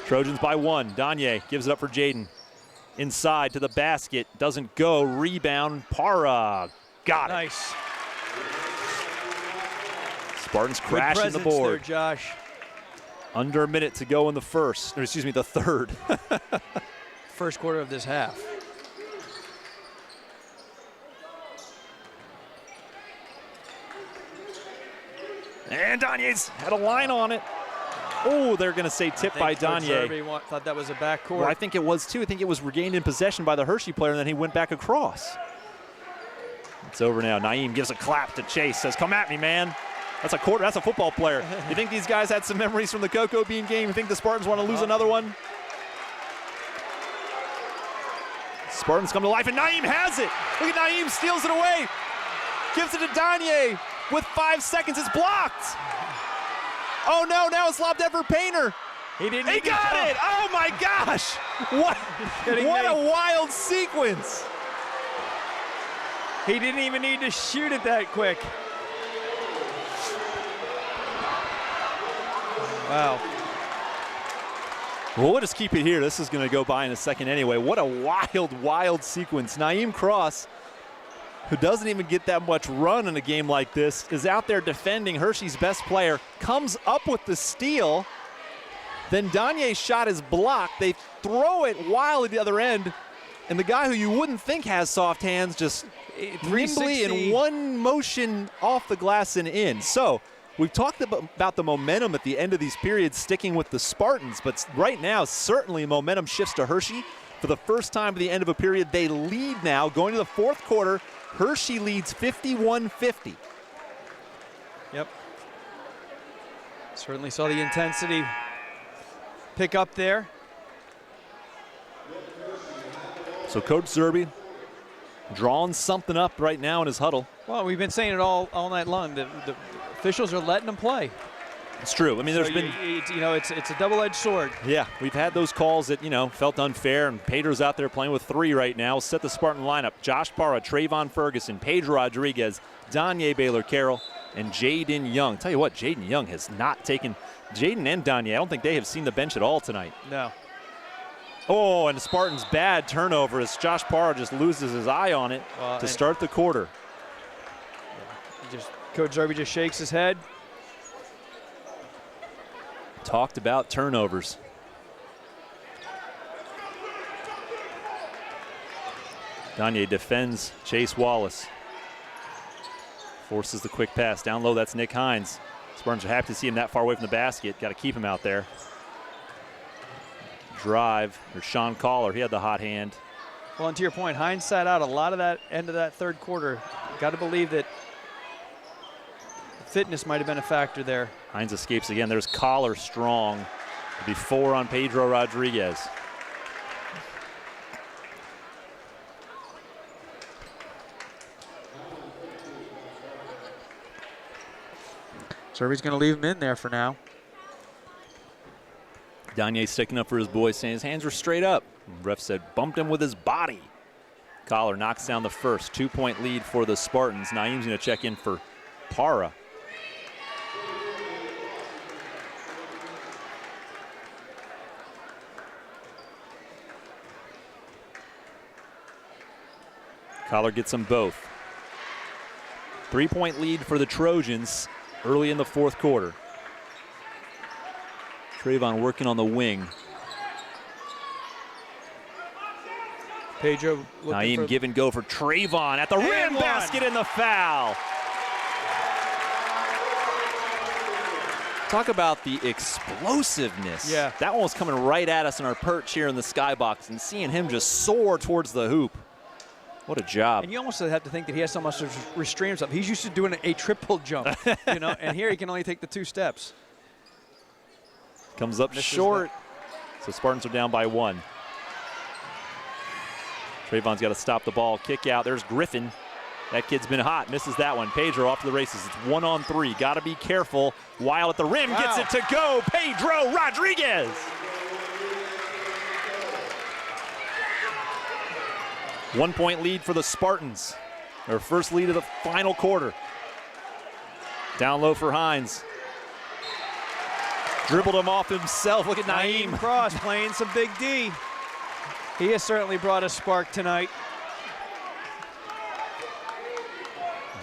Trojans by 1. Danye gives it up for Jaden. Inside to the basket. Doesn't go. Rebound. Parra. Got it. Nice. Spartans crashing the board. There, Josh. Under a minute to go in the first, or excuse me, the third. First quarter of this half. And Danye's had a line on it. Oh, they're going to say tip by Danye. Thought that was a backcourt. Well, I think it was too. I think it was regained in possession by the Hershey player, and then he went back across. It's over now. Naeem gives a clap to Chase, says, come at me, man. That's a quarter. That's a football player. You think these guys had some memories from the Cocoa Bean game? You think the Spartans want to lose another one? Spartans come to life, and Naeem has it. Look at Naeem, steals it away. Gives it to Danye with 5 seconds. It's blocked. Oh, no, now it's lobbed for Painter. He didn't. He got it. Oh, my gosh. What a wild sequence. He didn't even need to shoot it that quick. Wow. Well, we'll just keep it here. This is going to go by in a second anyway. What a wild, wild sequence. Naeem Cross, who doesn't even get that much run in a game like this, is out there defending Hershey's best player, comes up with the steal. Then Danye's shot is blocked. They throw it wild at the other end, and the guy who you wouldn't think has soft hands just nimbly in one motion off the glass and in. So we've talked about the momentum at the end of these periods sticking with the Spartans, but right now certainly momentum shifts to Hershey. For the first time at the end of a period, they lead now. Going to the fourth quarter, Hershey leads 51-50. Yep. Certainly saw the intensity pick up there. So Coach Zerbe drawing something up right now in his huddle. Well, we've been saying it all night long. The officials are letting them play. It's true. I mean, there's been, it's a double-edged sword. Yeah, we've had those calls that, felt unfair, and Pedro's out there playing with 3 right now. We'll set the Spartan lineup. Josh Parra, Trayvon Ferguson, Pedro Rodriguez, Danye Baylor-Carroll, and Jaden Young. Tell you what, Jaden Young has not taken, Jaden and Danye, I don't think they have seen the bench at all tonight. No. Oh, and the Spartans' bad turnover as Josh Parra just loses his eye on it to start the quarter. Coach Zerbe just shakes his head. Talked about turnovers. Danye defends Chase Wallace. Forces the quick pass. Down low, that's Nick Hines. Spartans are happy to see him that far away from the basket. Got to keep him out there. Drive. There's Sean Collar. He had the hot hand. Well, and to your point, Hines sat out a lot of that end of that third quarter. Got to believe that fitness might have been a factor there. Hines escapes again. There's Collar strong. It'll be 4 on Pedro Rodriguez. Zerbe's going to leave him in there for now. Danye sticking up for his boy, saying his hands were straight up. Ref said bumped him with his body. Collar knocks down the first. 2-point lead for the Spartans. Naeem's going to check in for Parra. Collar gets them both. 3-point lead for the Trojans early in the fourth quarter. Trayvon working on the wing. Pedro Naeem give and go for Trayvon at the rim, basket and the foul. Talk about the explosiveness. Yeah. That one was coming right at us in our perch here in the skybox, and seeing him just soar towards the hoop. What a job. And you almost have to think that he has so much to restrain himself. He's used to doing a triple jump, and here he can only take the 2 steps. Comes up short. So Spartans are down by 1. Trayvon's got to stop the ball. Kick out. There's Griffin. That kid's been hot. Misses that one. Pedro off to the races. It's 1-on-3. Got to be careful. Weil at the rim. Wow. Gets it to go. Pedro Rodriguez. One-point lead for the Spartans. Their first lead of the final quarter. Down low for Hines. Dribbled him off himself. Look at Naeem. Cross playing some Big D. He has certainly brought a spark tonight.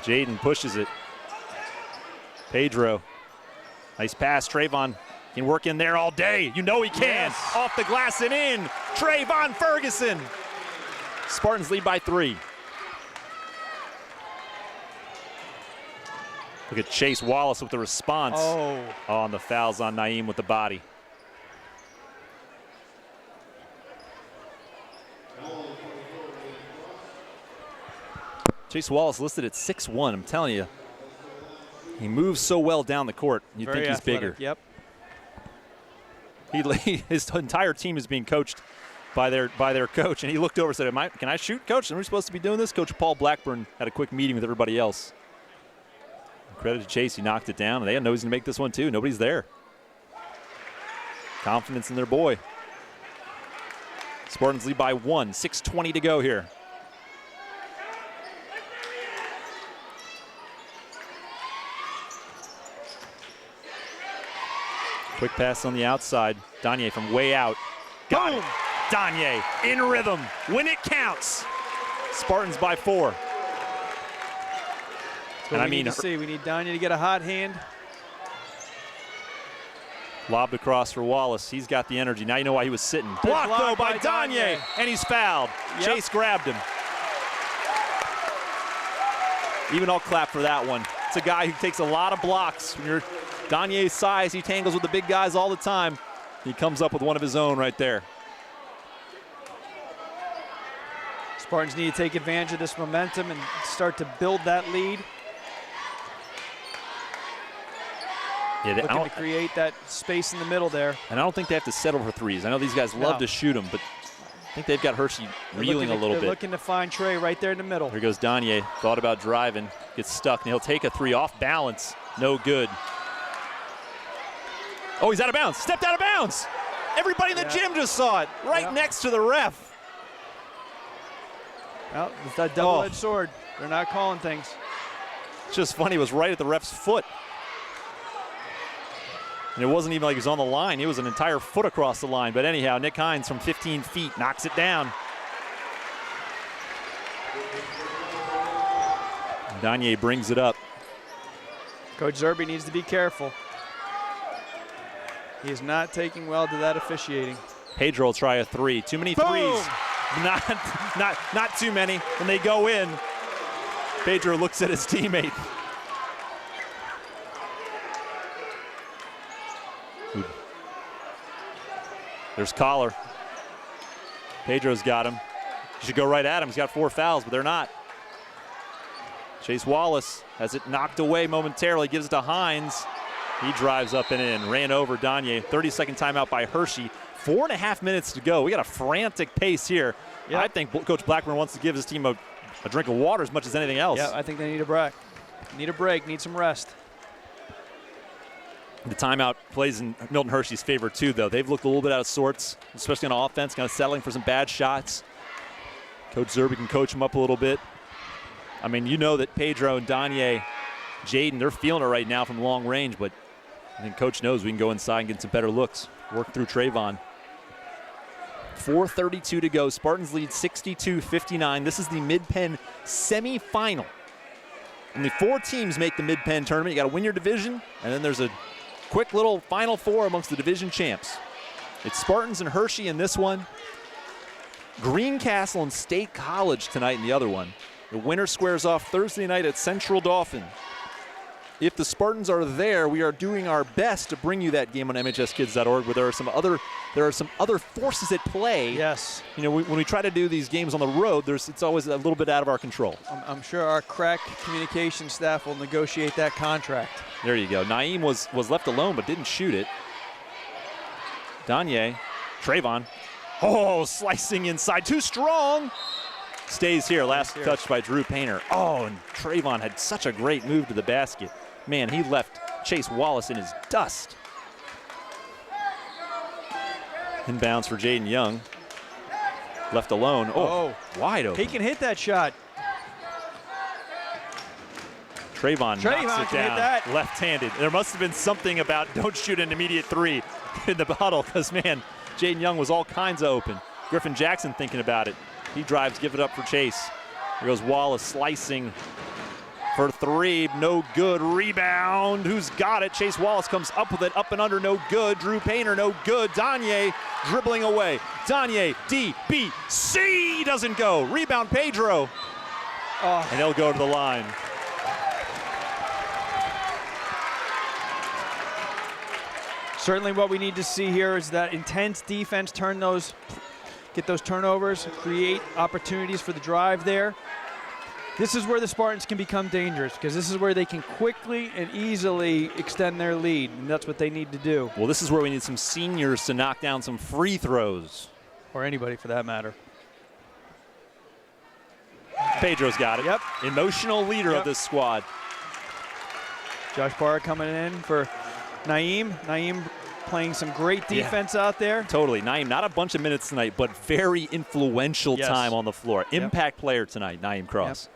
Jaden pushes it. Pedro. Nice pass. Trayvon Can work in there all day. You know he can. Yes. Off the glass and in. Trayvon Ferguson. Spartans lead by 3. Look at Chase Wallace with the response. Oh. On the fouls on Naeem with the body. Chase Wallace listed at 6'1". I'm telling you, he moves so well down the court. You'd Very think he's athletic. bigger. Yep. His entire team is being coached by their coach, and he looked over and said, can I shoot, coach? Are we supposed to be doing this? Coach Paul Blackburn had a quick meeting with everybody else. Credit to Chase, he knocked it down, and they know he's going to make this one too. Nobody's there. Confidence in their boy. Spartans lead by 1, 6:20 to go here. Quick pass on the outside. Danye from way out. Got it. Danye in rhythm when it counts. Spartans by 4. And I mean, we need Danye to get a hot hand. Lobbed across for Wallace. He's got the energy. Now you know why he was sitting. Blocked though by Danye, and he's fouled. Yep. Chase grabbed him. Even I'll clap for that one. It's a guy who takes a lot of blocks. When you're Danye's size, he tangles with the big guys all the time. He comes up with one of his own right there. Spartans need to take advantage of this momentum and start to build that lead. Yeah, Looking to create that space in the middle there. And I don't think they have to settle for threes. I know these guys love to shoot them, but I think they've got Hershey reeling a little bit. They're looking to find Trey right there in the middle. Here goes Danye. Thought about driving, gets stuck, and he'll take a 3 off balance. No good. Oh, he's out of bounds. Stepped out of bounds. Everybody in the gym just saw it. Right next to the ref. Well, it's that double-edged sword. They're not calling things. It's just funny. It was right at the ref's foot. And it wasn't even like he was on the line. He was an entire foot across the line. But anyhow, Nick Hines from 15 feet knocks it down. Danye brings it up. Coach Zerby needs to be careful. He is not taking well to that officiating. Pedro will try a 3. Too many threes. Not too many. When they go in, Pedro looks at his teammate. There's Collar. Pedro's got him. You should go right at him. He's got 4 fouls, but they're not. Chase Wallace has it knocked away momentarily, gives it to Hines. He drives up and in, ran over Danye. 30-second timeout by Hershey. 4.5 minutes to go. We got a frantic pace here. Yep. I think Coach Blackburn wants to give his team a drink of water as much as anything else. Yeah, I think they need a break. Need some rest. The timeout plays in Milton Hershey's favor too, though. They've looked a little bit out of sorts, especially on offense, kind of settling for some bad shots. Coach Zerby can coach them up a little bit. I mean, you know that Pedro and Danye, Jaden, they're feeling it right now from long range, but I think Coach knows we can go inside and get some better looks. Work through Trayvon. 4:32 to go. Spartans lead 62-59. This is the Mid-Penn semifinal. Only 4 teams make the Mid-Penn tournament. You got to win your division, and then there's a quick little Final Four amongst the division champs. It's Spartans and Hershey in this one. Greencastle and State College tonight in the other one. The winner squares off Thursday night at Central Dauphin. If the Spartans are there, we are doing our best to bring you that game on MHSkids.org, where there are some other forces at play. Yes. You know, when we try to do these games on the road, it's always a little bit out of our control. I'm sure our crack communication staff will negotiate that contract. There you go. Naeem was left alone but didn't shoot it. Danye, Trayvon. Oh, slicing inside. Too strong. Stays here. Last touch by Drew Painter. Oh, and Trayvon had such a great move to the basket. Man, he left Chase Wallace in his dust. Inbounds for Jaden Young. Left alone. Oh, wide open. He can hit that shot. Trayvon knocks it down. Left-handed. There must have been something about don't shoot an immediate 3 in the huddle because, man, Jaden Young was all kinds of open. Griffin Jackson thinking about it. He drives, give it up for Chase. Here goes Wallace slicing. for three, no good. Rebound, who's got it? Chase Wallace comes up with it, up and under, no good. Drew Painter, no good. Danye dribbling away. Danye, DBC, doesn't go. Rebound, Pedro. And he'll go to the line. Certainly what we need to see here is that intense defense, get those turnovers, create opportunities for the drive there. This is where the Spartans can become dangerous, because this is where they can quickly and easily extend their lead, and that's what they need to do. Well, this is where we need some seniors to knock down some free throws. Or anybody for that matter. Pedro's got it. Yep. Emotional leader of this squad. Josh Barr coming in for Naeem. Naeem playing some great defense out there. Totally. Naeem, not a bunch of minutes tonight, but very influential time on the floor. Impact player tonight, Naeem Cross.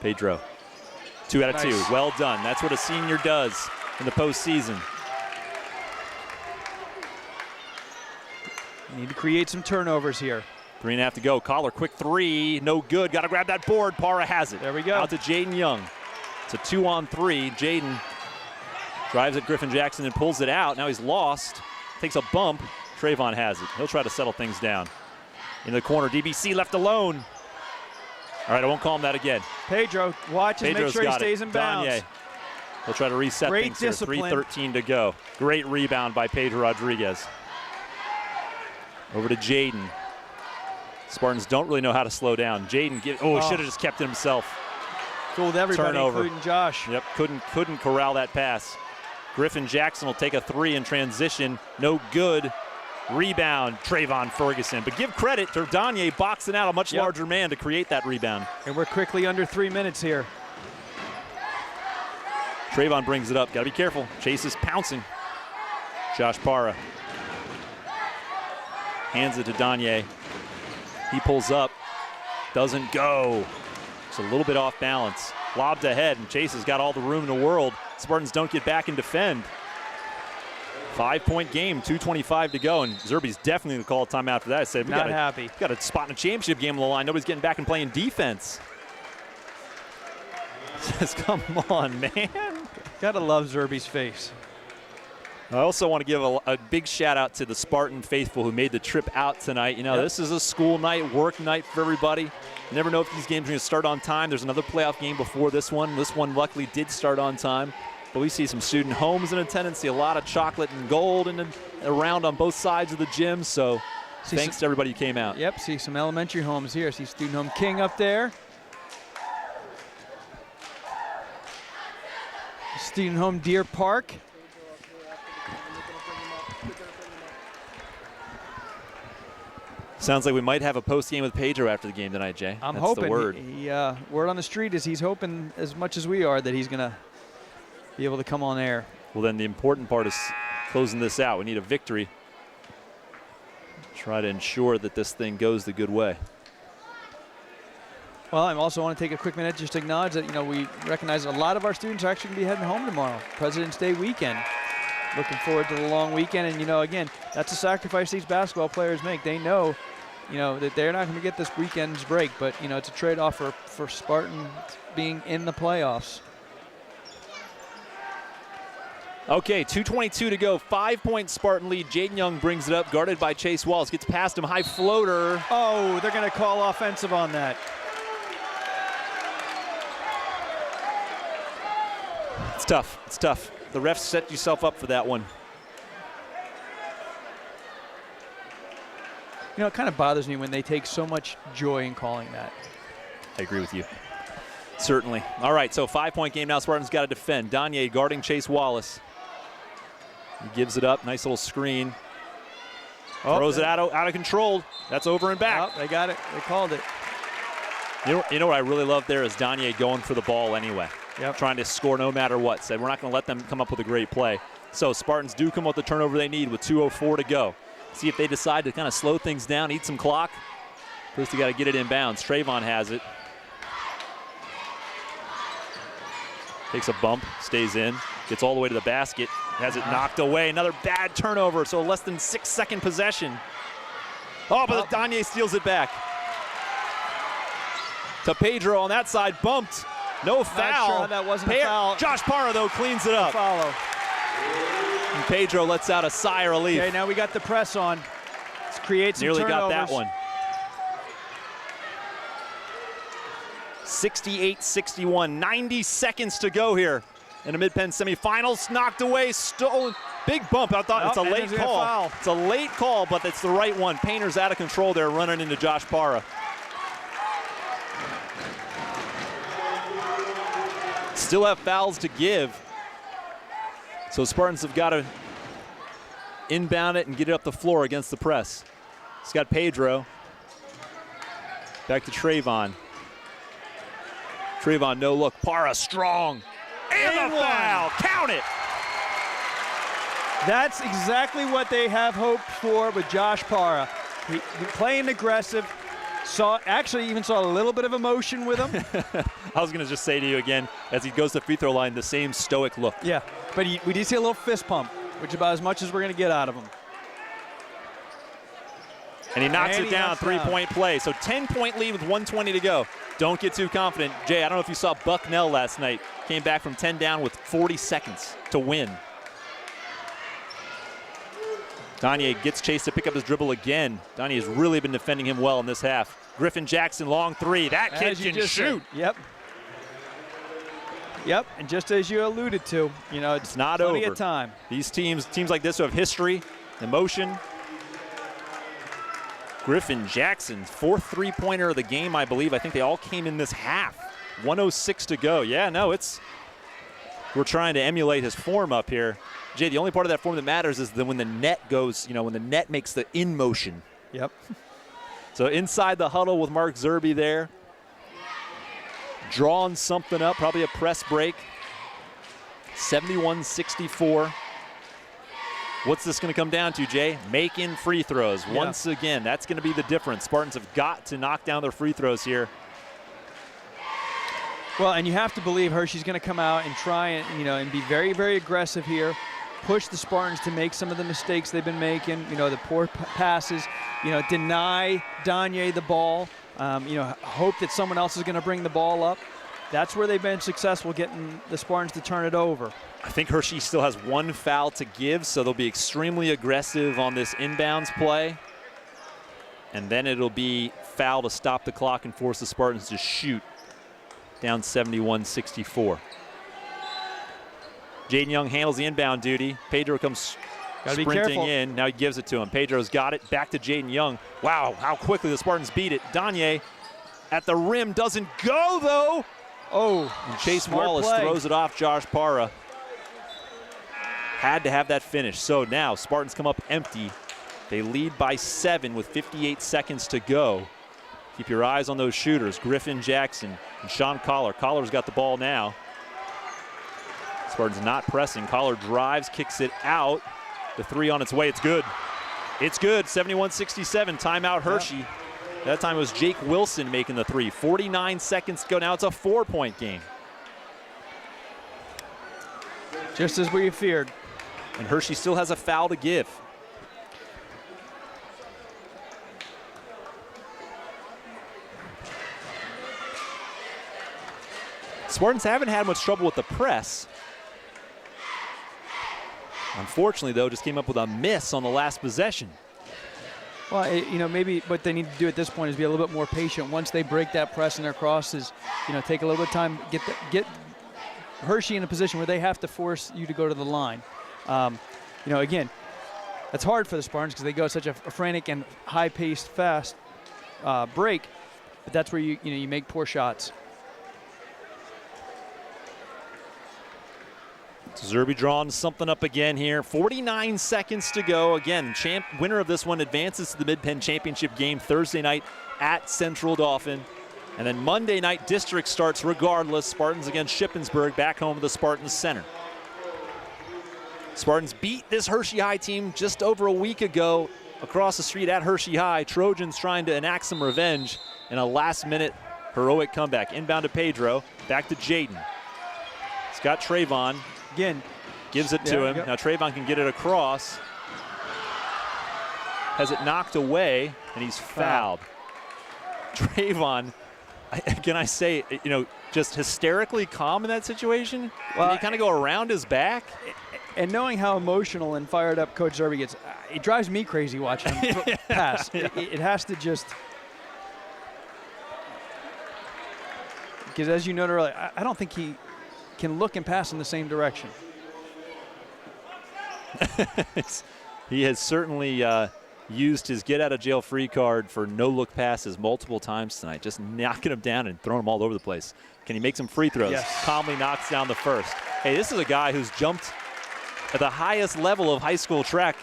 Pedro. 2 out of 2. Well done. That's what a senior does in the postseason. Need to create some turnovers here. 3.5 to go. Collar, quick three. No good. Got to grab that board. Parra has it. There we go. Out to Jaden Young. It's a 2-on-3. Jaden drives at Griffin Jackson and pulls it out. Now he's lost. Takes a bump. Trayvon has it. He'll try to settle things down. In the corner, DBC left alone. All right, I won't call him that again. Pedro, watch and make sure he stays in bounds. Danye. He'll try to reset Great things discipline. here. 3:13 to go. Great rebound by Pedro Rodriguez. Over to Jaden. Spartans don't really know how to slow down. Jaden, should have just kept it himself. Fooled everybody, Turnover. including Josh. Yep, couldn't corral that pass. Griffin Jackson will take a three in transition. No good. Rebound, Trayvon Ferguson. But give credit to Danye boxing out a much larger man to create that rebound. And we're quickly under 3 minutes here. Trayvon brings it up. Got to be careful. Chase is pouncing. Josh Parra hands it to Danye. He pulls up. Doesn't go. It's a little bit off balance. Lobbed ahead, and Chase has got all the room in the world. Spartans don't get back and defend. 5-point game, 2:25 to go, and Zerby's definitely going to call a timeout for that. I said, we Not happy. got a spot in a championship game on the line. Nobody's getting back and playing defense. Says, come on, man. Gotta love Zerby's face. I also want to give a big shout out to the Spartan faithful who made the trip out tonight. You know, this is a school night, work night for everybody. You never know if these games are going to start on time. There's another playoff game before this one. This one luckily did start on time. But we see some student homes in attendance, see a lot of chocolate and gold around on both sides of the gym. So thanks to everybody who came out. Yep, see some elementary homes here. See Student Home King up there. Student Home Deer Park. Sounds like we might have a post game with Pedro after the game tonight, Jay. I'm That's hoping. the word. Word on the street is he's hoping as much as we are that he's going to be able to come on air. Well, then the important part is closing this out. We need a victory. Try to ensure that this thing goes the good way. Well, I also want to take a quick minute just to acknowledge that, we recognize a lot of our students are actually going to be heading home tomorrow, President's Day weekend. Looking forward to the long weekend. And, again, that's a sacrifice these basketball players make. They know, that they're not going to get this weekend's break. But, it's a trade-off for Spartan being in the playoffs. Okay, 2:22 to go. 5-point Spartan lead. Jaden Young brings it up, guarded by Chase Wallace. Gets past him, high floater. Oh, they're going to call offensive on that. It's tough. It's tough. The refs set yourself up for that one. It kind of bothers me when they take so much joy in calling that. I agree with you. Certainly. All right, so 5-point game now. Spartans got to defend. Danye guarding Chase Wallace. He gives it up. Nice little screen. Throws it out of control. That's over and back. Oh, they got it. They called it. You know what I really love there is Danye going for the ball anyway. Yep. Trying to score no matter what. Said we're not going to let them come up with a great play. So Spartans do come up with the turnover they need with 2:04 to go. See if they decide to kind of slow things down, eat some clock. First, you got to get it in bounds. Trayvon has it. Takes a bump, stays in, gets all the way to the basket, has it knocked away. Another bad turnover, so less than 6-second possession. Oh, but Danye steals it back. To Pedro on that side, bumped. No foul. Not sure that wasn't a foul. Josh Parra, though, cleans it up. Follow. And Pedro lets out a sigh of relief. Okay, now we got the press on. Let's create some Nearly turnovers. got that one. 68-61, 90 seconds to go here in the Mid-Penn semifinals. Knocked away, stolen. Big bump. I thought it's a late call. It's a late call, but it's the right one. Painter's out of control there, running into Josh Parra. Still have fouls to give. So Spartans have got to inbound it and get it up the floor against the press. It's got Pedro. Back to Trayvon. Trayvon, no look. Parra strong. And the foul. Count it. That's exactly what they have hoped for with Josh Parra. He playing aggressive. Even saw a little bit of emotion with him. I was going to just say to you again, as he goes to the free throw line, the same stoic look. Yeah, but we did see a little fist pump, which is about as much as we're going to get out of him. And he knocks it down, three-point play. So 10-point lead with 1:20 to go. Don't get too confident. Jay, I don't know if you saw Bucknell last night. Came back from 10 down with 40 seconds to win. Danye gets chased to pick up his dribble again. Danye has really been defending him well in this half. Griffin Jackson, long three. That kid can shoot. Yep. Yep, and just as you alluded to, it's not plenty over. Of time. These teams like this who have history, emotion. Griffin Jackson, fourth three-pointer of the game, I believe. I think they all came in this half. 1:06 to go. Yeah, no, we're trying to emulate his form up here. Jay, the only part of that form that matters is when the net goes, when the net makes the in motion. Yep. So inside the huddle with Mark Zerbe there. Drawing something up, probably a press break. 71-64. What's this going to come down to, Jay? Making free throws. Yeah. Once again, that's going to be the difference. Spartans have got to knock down their free throws here. Well, and you have to believe Hershey's going to come out and try and be very, very aggressive here. Push the Spartans to make some of the mistakes they've been making. The poor passes. Deny Danye the ball. Hope that someone else is going to bring the ball up. That's where they've been successful, getting the Spartans to turn it over. I think Hershey still has one foul to give, so they'll be extremely aggressive on this inbounds play. And then it'll be foul to stop the clock and force the Spartans to shoot. Down 71-64. Jaden Young handles the inbound duty. Pedro comes sprinting in. Now he gives it to him. Pedro's got it. Back to Jaden Young. Wow, how quickly the Spartans beat it. Danye at the rim doesn't go, though. Oh, and Chase Wallace throws it off Josh Parra. Had to have that finish. So now Spartans come up empty. They lead by 7 with 58 seconds to go. Keep your eyes on those shooters. Griffin Jackson and Sean Collar. Collar's got the ball now. Spartans not pressing. Collar drives, kicks it out. The three on its way. It's good. It's good. 71-67. Timeout Hershey. That time it was Jake Wilson making the three. 49 seconds to go. Now it's a 4-point game. Just as we feared. And Hershey still has a foul to give. Spartans haven't had much trouble with the press. Unfortunately, though, just came up with a miss on the last possession. Well, maybe what they need to do at this point is be a little bit more patient. Once they break that press in their crosses, take a little bit of time, get Hershey in a position where they have to force you to go to the line. Again, that's hard for the Spartans because they go such a frantic and high-paced, fast break, but that's where you make poor shots. Zerbe drawing something up again here. 49 seconds to go. Again, winner of this one advances to the Mid-Penn Championship game Thursday night at Central Dauphin. And then Monday night, district starts regardless. Spartans against Shippensburg back home to the Spartans Center. Spartans beat this Hershey High team just over a week ago across the street at Hershey High. Trojans trying to enact some revenge in a last-minute heroic comeback. Inbound to Pedro, back to Jaden. It's got Trayvon. Again, gives it to him. Now Trayvon can get it across. Has it knocked away, and he's fouled. Trayvon can I say, just hysterically calm in that situation? Well, Did he kind of go around his back? And knowing how emotional and fired up Coach Zerbe gets, it drives me crazy watching him pass. Yeah. It has to just, because as you noted earlier, I don't think he can look and pass in the same direction. He has certainly used his get-out-of-jail-free card for no-look passes multiple times tonight, just knocking them down and throwing them all over the place. Can he make some free throws? Yes. Calmly knocks down the first. Hey, this is a guy who's jumped at the highest level of high school track.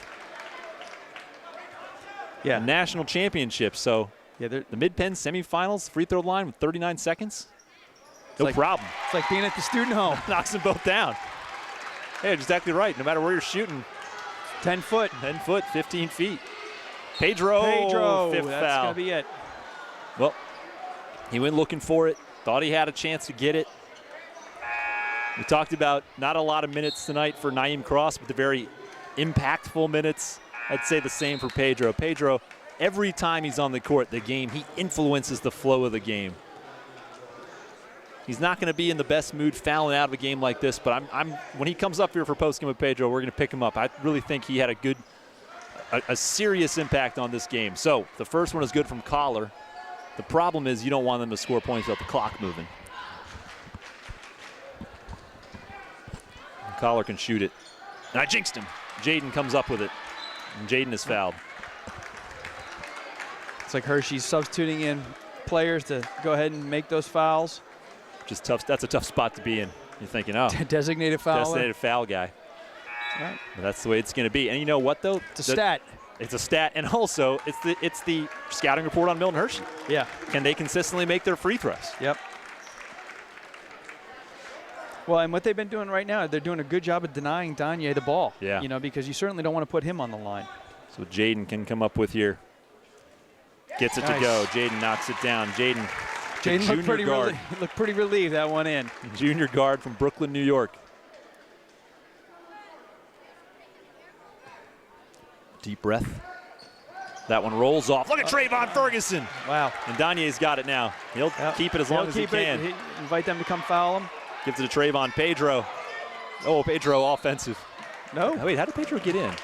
Yeah. National championship. So yeah, the Mid-Penn semifinals, free throw line with 39 seconds. No problem. It's like being at the student home. Knocks them both down. Hey, exactly right. No matter where you're shooting. 10 foot. 10 foot, 15 feet. Pedro, fifth that's foul. going to be it. Well, he went looking for it. Thought he had a chance to get it. We talked about not a lot of minutes tonight for Naeem Cross, but the very impactful minutes. I'd say the same for Pedro. Pedro, every time he's on the court, he influences the flow of the game. He's not going to be in the best mood fouling out of a game like this, but when he comes up here for postgame with Pedro, we're going to pick him up. I really think he had a serious impact on this game. So the first one is good from Collar. The problem is you don't want them to score points without the clock moving. Collar can shoot it. And I jinxed him. Jaden comes up with it. And Jaden is fouled. It's like Hershey's substituting in players to go ahead and make those fouls. Just tough. That's a tough spot to be in. You're thinking, oh. Designated foul. Designated foul guy. Right. But that's the way it's going to be. And you know what, though? It's a stat. It's a stat. And also, it's the scouting report on Milton Hershey. Yeah. Can they consistently make their free throws? Yep. Well, and what they've been doing right now, they're doing a good job of denying Danye the ball. Yeah. Because you certainly don't want to put him on the line. So Jaden can come up with here. Gets it to go. Jaden knocks it down. Jaden looked pretty relieved that one in. Junior guard from Brooklyn, New York. Deep breath. That one rolls off. Look at Trayvon Ferguson. Wow. And Danye's got it now. He'll keep it as long as he can. Invite them to come foul him. Gives it to Trayvon. Pedro. Oh, Pedro offensive. No. Wait, how did Pedro get in? I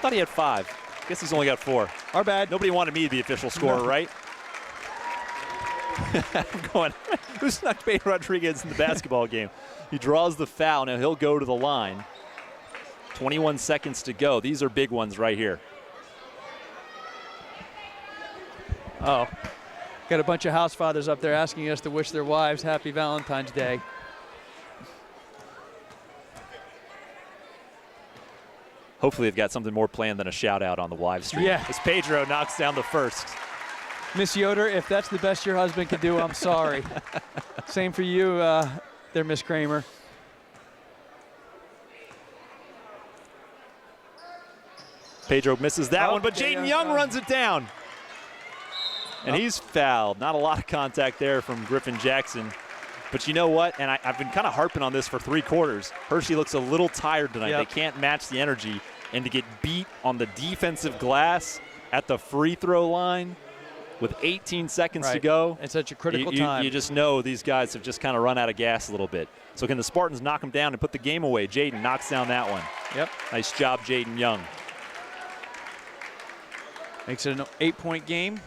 thought he had 5. Guess he's only got 4. Our bad. Nobody wanted me to be the official scorer, right? I'm going, who snuck Pedro Rodriguez in the basketball game? He draws the foul. Now he'll go to the line. 21 seconds to go. These are big ones right here. Oh, got a bunch of house fathers up there asking us to wish their wives happy Valentine's Day. Hopefully they've got something more planned than a shout out on the live stream. Yeah. As Pedro knocks down the first. Miss Yoder, if that's the best your husband can do, I'm sorry. Same for you there, Miss Kramer. Pedro misses that one, but Jaden Young runs it down. And he's fouled. Not a lot of contact there from Griffin Jackson. But you know what? And I've been kind of harping on this for 3 quarters. Hershey looks a little tired tonight. They can't match the energy. And to get beat on the defensive glass at the free throw line with 18 seconds to go. It's such a critical time. You just know these guys have just kind of run out of gas a little bit. So can the Spartans knock them down and put the game away? Jaden knocks down that one. Yep. Nice job, Jaden Young. Makes it an 8-point game.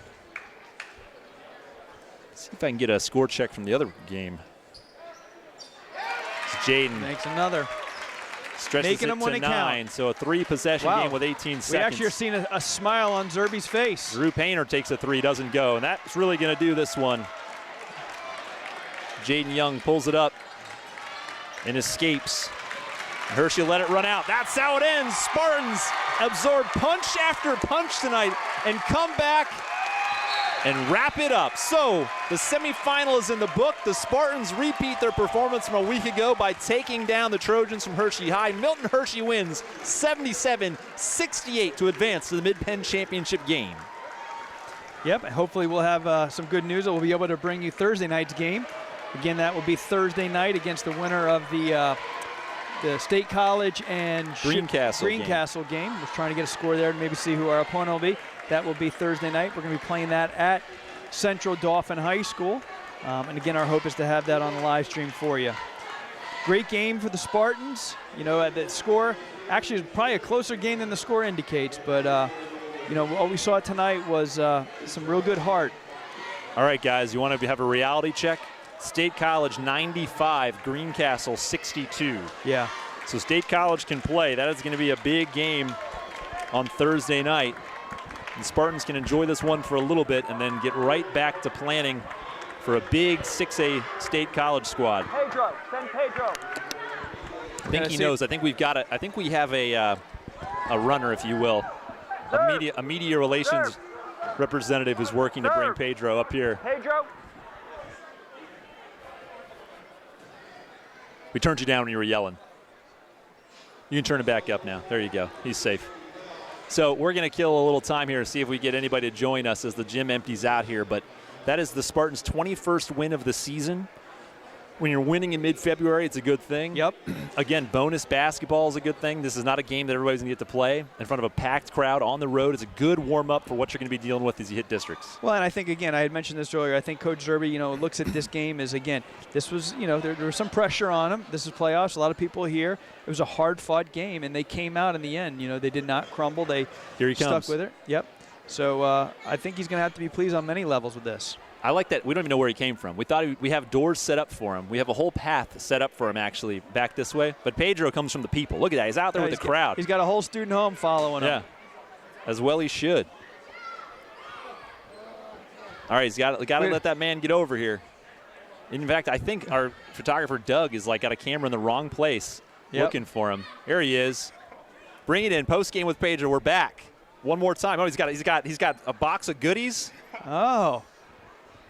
See if I can get a score check from the other game. Jaden makes another. Stretches it to 9, so a 3-possession game with 18 seconds. We actually are seeing a smile on Zerbe's face. Drew Painter takes a 3, doesn't go, and that's really going to do this one. Jaden Young pulls it up and escapes. Hershey let it run out. That's how it ends. Spartans absorb punch after punch tonight and come back and wrap it up. So the semifinal is in the book. The Spartans repeat their performance from a week ago by taking down the Trojans from Hershey High. Milton Hershey wins 77-68 to advance to the Mid-Penn Championship game. Yep, hopefully we'll have some good news that we'll be able to bring you Thursday night's game. Again, that will be Thursday night against the winner of the State College and Greencastle game. We're trying to get a score there and maybe see who our opponent will be. That will be Thursday night. We're going to be playing that at Central Dauphin High School. And again, our hope is to have that on the live stream for you. Great game for the Spartans. You know, the score actually is probably a closer game than the score indicates, but you know, what we saw tonight was some real good heart. All right, guys, you want to have a reality check? State College 95, Greencastle 62. Yeah. So State College can play. That is going to be a big game on Thursday night. The Spartans can enjoy this one for a little bit and then get right back to planning for a big 6A State College squad. Pedro, send Pedro. I think he knows. I think we've got I think we have a runner, if you will, a media relations representative who's working to bring Pedro up here. Pedro. We turned you down when you were yelling. You can turn it back up now. There you go. He's safe. So we're going to kill a little time here to see if we get anybody to join us as the gym empties out here. But that is the Spartans' 21st win of the season. When you're winning in mid-February, it's a good thing. Yep. Again, bonus basketball is a good thing. This is not a game that everybody's going to get to play in front of a packed crowd on the road. It's a good warm-up for what you're going to be dealing with as you hit districts. Well, and I think, again, I had mentioned this earlier, I think Coach Zerbe, you know, looks at this game as, again, this was, you know, there was some pressure on him. This is playoffs. A lot of people here. It was a hard-fought game, and they came out in the end. You know, they did not crumble. They stuck with it. Yep. So I think he's going to have to be pleased on many levels with this. I like that. We don't even know where he came from. We thought we have doors set up for him. We have a whole path set up for him, actually, back this way. But Pedro comes from the people. Look at that. He's out there with the crowd. He's got a whole student home following him. Yeah, as well he should. All right, he's got to let that man get over here. In fact, I think our photographer, Doug, is got a camera in the wrong place looking for him. Here he is. Bring it in. Post-game with Pedro. We're back. One more time. Oh, he's got a box of goodies. Oh.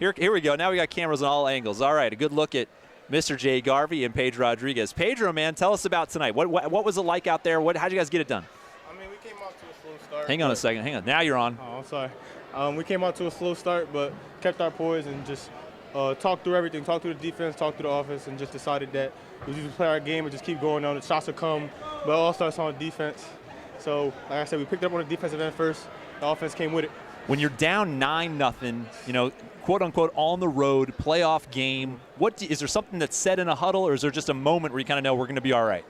Here we go. Now we got cameras on all angles. All right, a good look at Mr. Jay Garvey and Pedro Rodriguez. Pedro, man, tell us about tonight. What was it like out there? How'd you guys get it done? I mean, we came out to a slow start. Hang on a second. Hang on. Now you're on. Oh, I'm sorry. We came out to a slow start, but kept our poise and just talked through everything. Talked through the defense, talked through the offense, and just decided that we just play our game and just keep going on. The shots will come, but it all starts on defense. So, like I said, we picked up on the defensive end first. The offense came with it. When you're down 9-0, you know, quote unquote on the road playoff game, is there something that's said in a huddle, or is there just a moment where you kind of know we're going to be all right?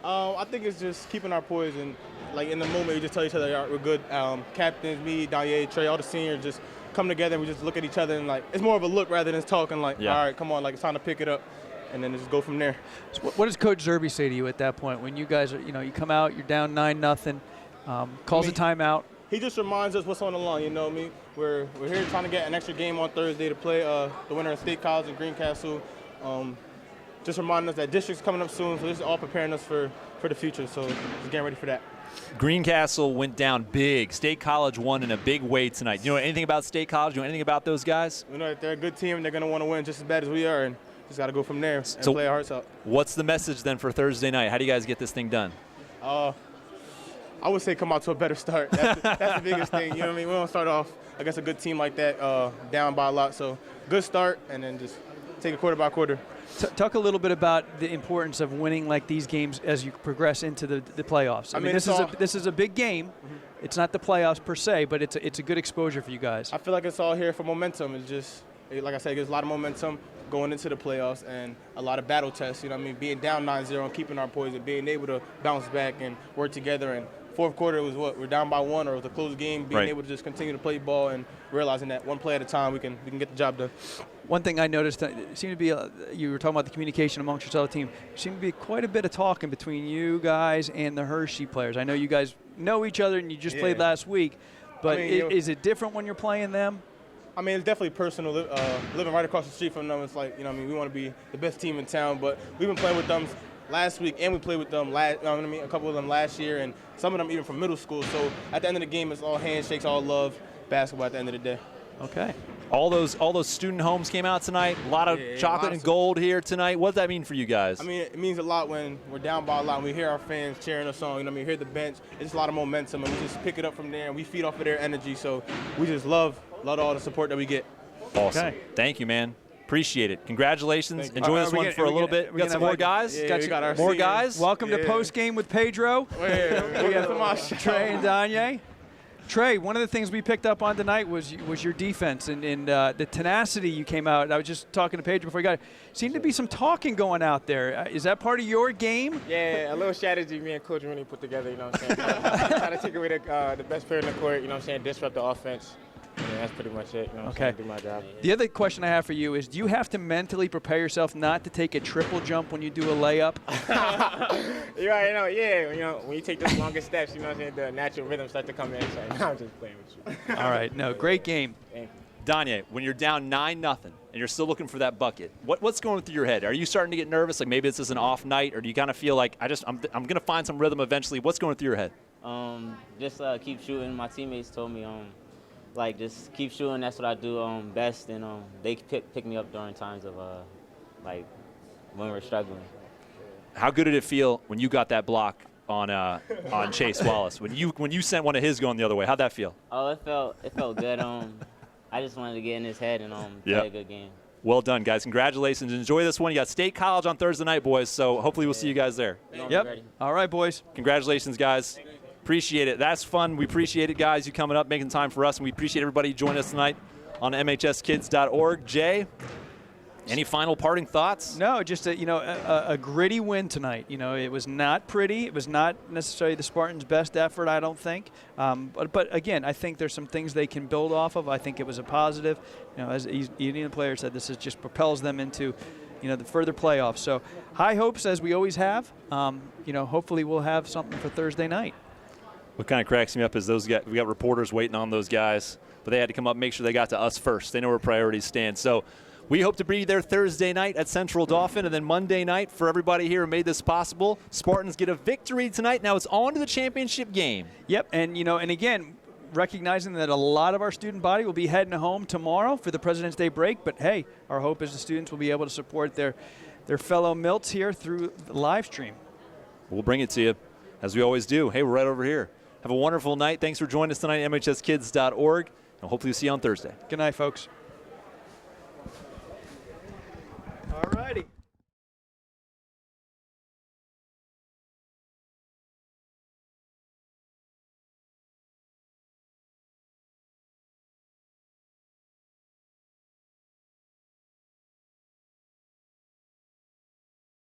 I think it's just keeping our poise and in the moment we just tell each other we're good. Captains, me, Danye, Trey, all the seniors just come together and we just look at each other and it's more of a look rather than talking all right, come on, it's time to pick it up, and then just go from there. So what does Coach Zerbe say to you at that point when you guys are, you know, you come out, you're down 9-0, calls a timeout? He just reminds us what's on the line, you know what I mean? We're here trying to get an extra game on Thursday to play the winner of State College and Greencastle. Just reminding us that district's coming up soon, so this is all preparing us for the future, so just getting ready for that. Greencastle went down big. State College won in a big way tonight. You know anything about State College? You know anything about those guys? We know that they're a good team and they're going to want to win just as bad as we are, and just got to go from there and play our hearts out. What's the message then for Thursday night? How do you guys get this thing done? I would say come out to a better start. That's the biggest thing. You know what I mean? We don't start off against a good team like that down by a lot. So good start, and then just take it quarter by quarter. Talk a little bit about the importance of winning like these games as you progress into the playoffs. I mean this is a big game. Mm-hmm. It's not the playoffs per se, but it's a good exposure for you guys. I feel like it's all here for momentum. It's just, like I said, there's a lot of momentum going into the playoffs and a lot of battle tests. You know what I mean? Being down 9-0 and keeping our poise and being able to bounce back and work together. And fourth quarter was we're down by 1 or it was a close game, being able to just continue to play ball and realizing that one play at a time we can get the job done. One thing I noticed, it seemed to be, you were talking about the communication amongst yourself team, there seemed to be quite a bit of talking between you guys and the Hershey players. I know you guys know each other and you just played last week, but is it different when you're playing them? I mean, it's definitely personal. Living right across the street from them, it's like, you know what I mean, we want to be the best team in town, but we've been playing with them last week, and we played with them a couple of them last year, and some of them even from middle school. So at the end of the game, it's all handshakes, all love, basketball at the end of the day. Okay. All those student homes came out tonight. A lot of chocolate and gold here tonight. What does that mean for you guys? I mean, it means a lot when we're down by a lot and we hear our fans cheering us on. You know what I mean? Hear the bench. It's just a lot of momentum, and we just pick it up from there, and we feed off of their energy. So we just love all the support that we get. Awesome. Okay. Thank you, man. Appreciate it. Congratulations. Enjoy this one for a little bit. We got some more guys? Got more guys? Welcome to Postgame with Pedro. We have Trey and Danye. Trey, one of the things we picked up on tonight was your defense and the tenacity you came out. I was just talking to Paige before you got it. Seemed to be some talking going out there. Is that part of your game? Yeah, a little strategy me and Coach Rooney put together, you know what I'm saying? Trying to take away the best player in the court, you know what I'm saying, disrupt the offense. Yeah, that's pretty much it, you know what I'm saying, do my job. The other question I have for you is, do you have to mentally prepare yourself not to take a triple jump when you do a layup? You already know, yeah, you know, when you take those longer steps, you know what I'm saying, the natural rhythm starts to come in. So now I'm just playing with you. All right, no, great game. Thank you. Danye, when you're down 9-0 and you're still looking for that bucket, what's going through your head? Are you starting to get nervous, like maybe this is an off night, or do you kind of feel like I'm going to find some rhythm eventually? What's going through your head? Just keep shooting. My teammates told me like just keep shooting. That's what I do best, and they pick me up during times of like when we're struggling. How good did it feel when you got that block on Chase Wallace? When you sent one of his going the other way, how'd that feel? Oh, it felt good. I just wanted to get in his head and play a good game. Well done, guys. Congratulations. Enjoy this one. You got State College on Thursday night, boys, so hopefully we'll see you guys there. Yep. All right, boys. Congratulations, guys. Appreciate it. That's fun. We appreciate it, guys, you coming up, making time for us, and we appreciate everybody joining us tonight on MHSkids.org. Jay, any final parting thoughts? No, just a gritty win tonight. You know, it was not pretty. It was not necessarily the Spartans' best effort, I don't think. But again, I think there's some things they can build off of. I think it was a positive. You know, as the player said, this just propels them into the further playoffs. So high hopes, as we always have. Hopefully we'll have something for Thursday night. What kind of cracks me up is those guys, we got reporters waiting on those guys, but they had to come up and make sure they got to us first. They know where priorities stand. So we hope to be there Thursday night at Central Dauphin, and then Monday night for everybody here who made this possible. Spartans get a victory tonight. Now it's on to the championship game. Yep, and again, recognizing that a lot of our student body will be heading home tomorrow for the President's Day break, but hey, our hope is the students will be able to support their fellow Milts here through the live stream. We'll bring it to you, as we always do. Hey, we're right over here. Have a wonderful night. Thanks for joining us tonight at MHSkids.org, and hopefully we'll see you on Thursday. Good night, folks.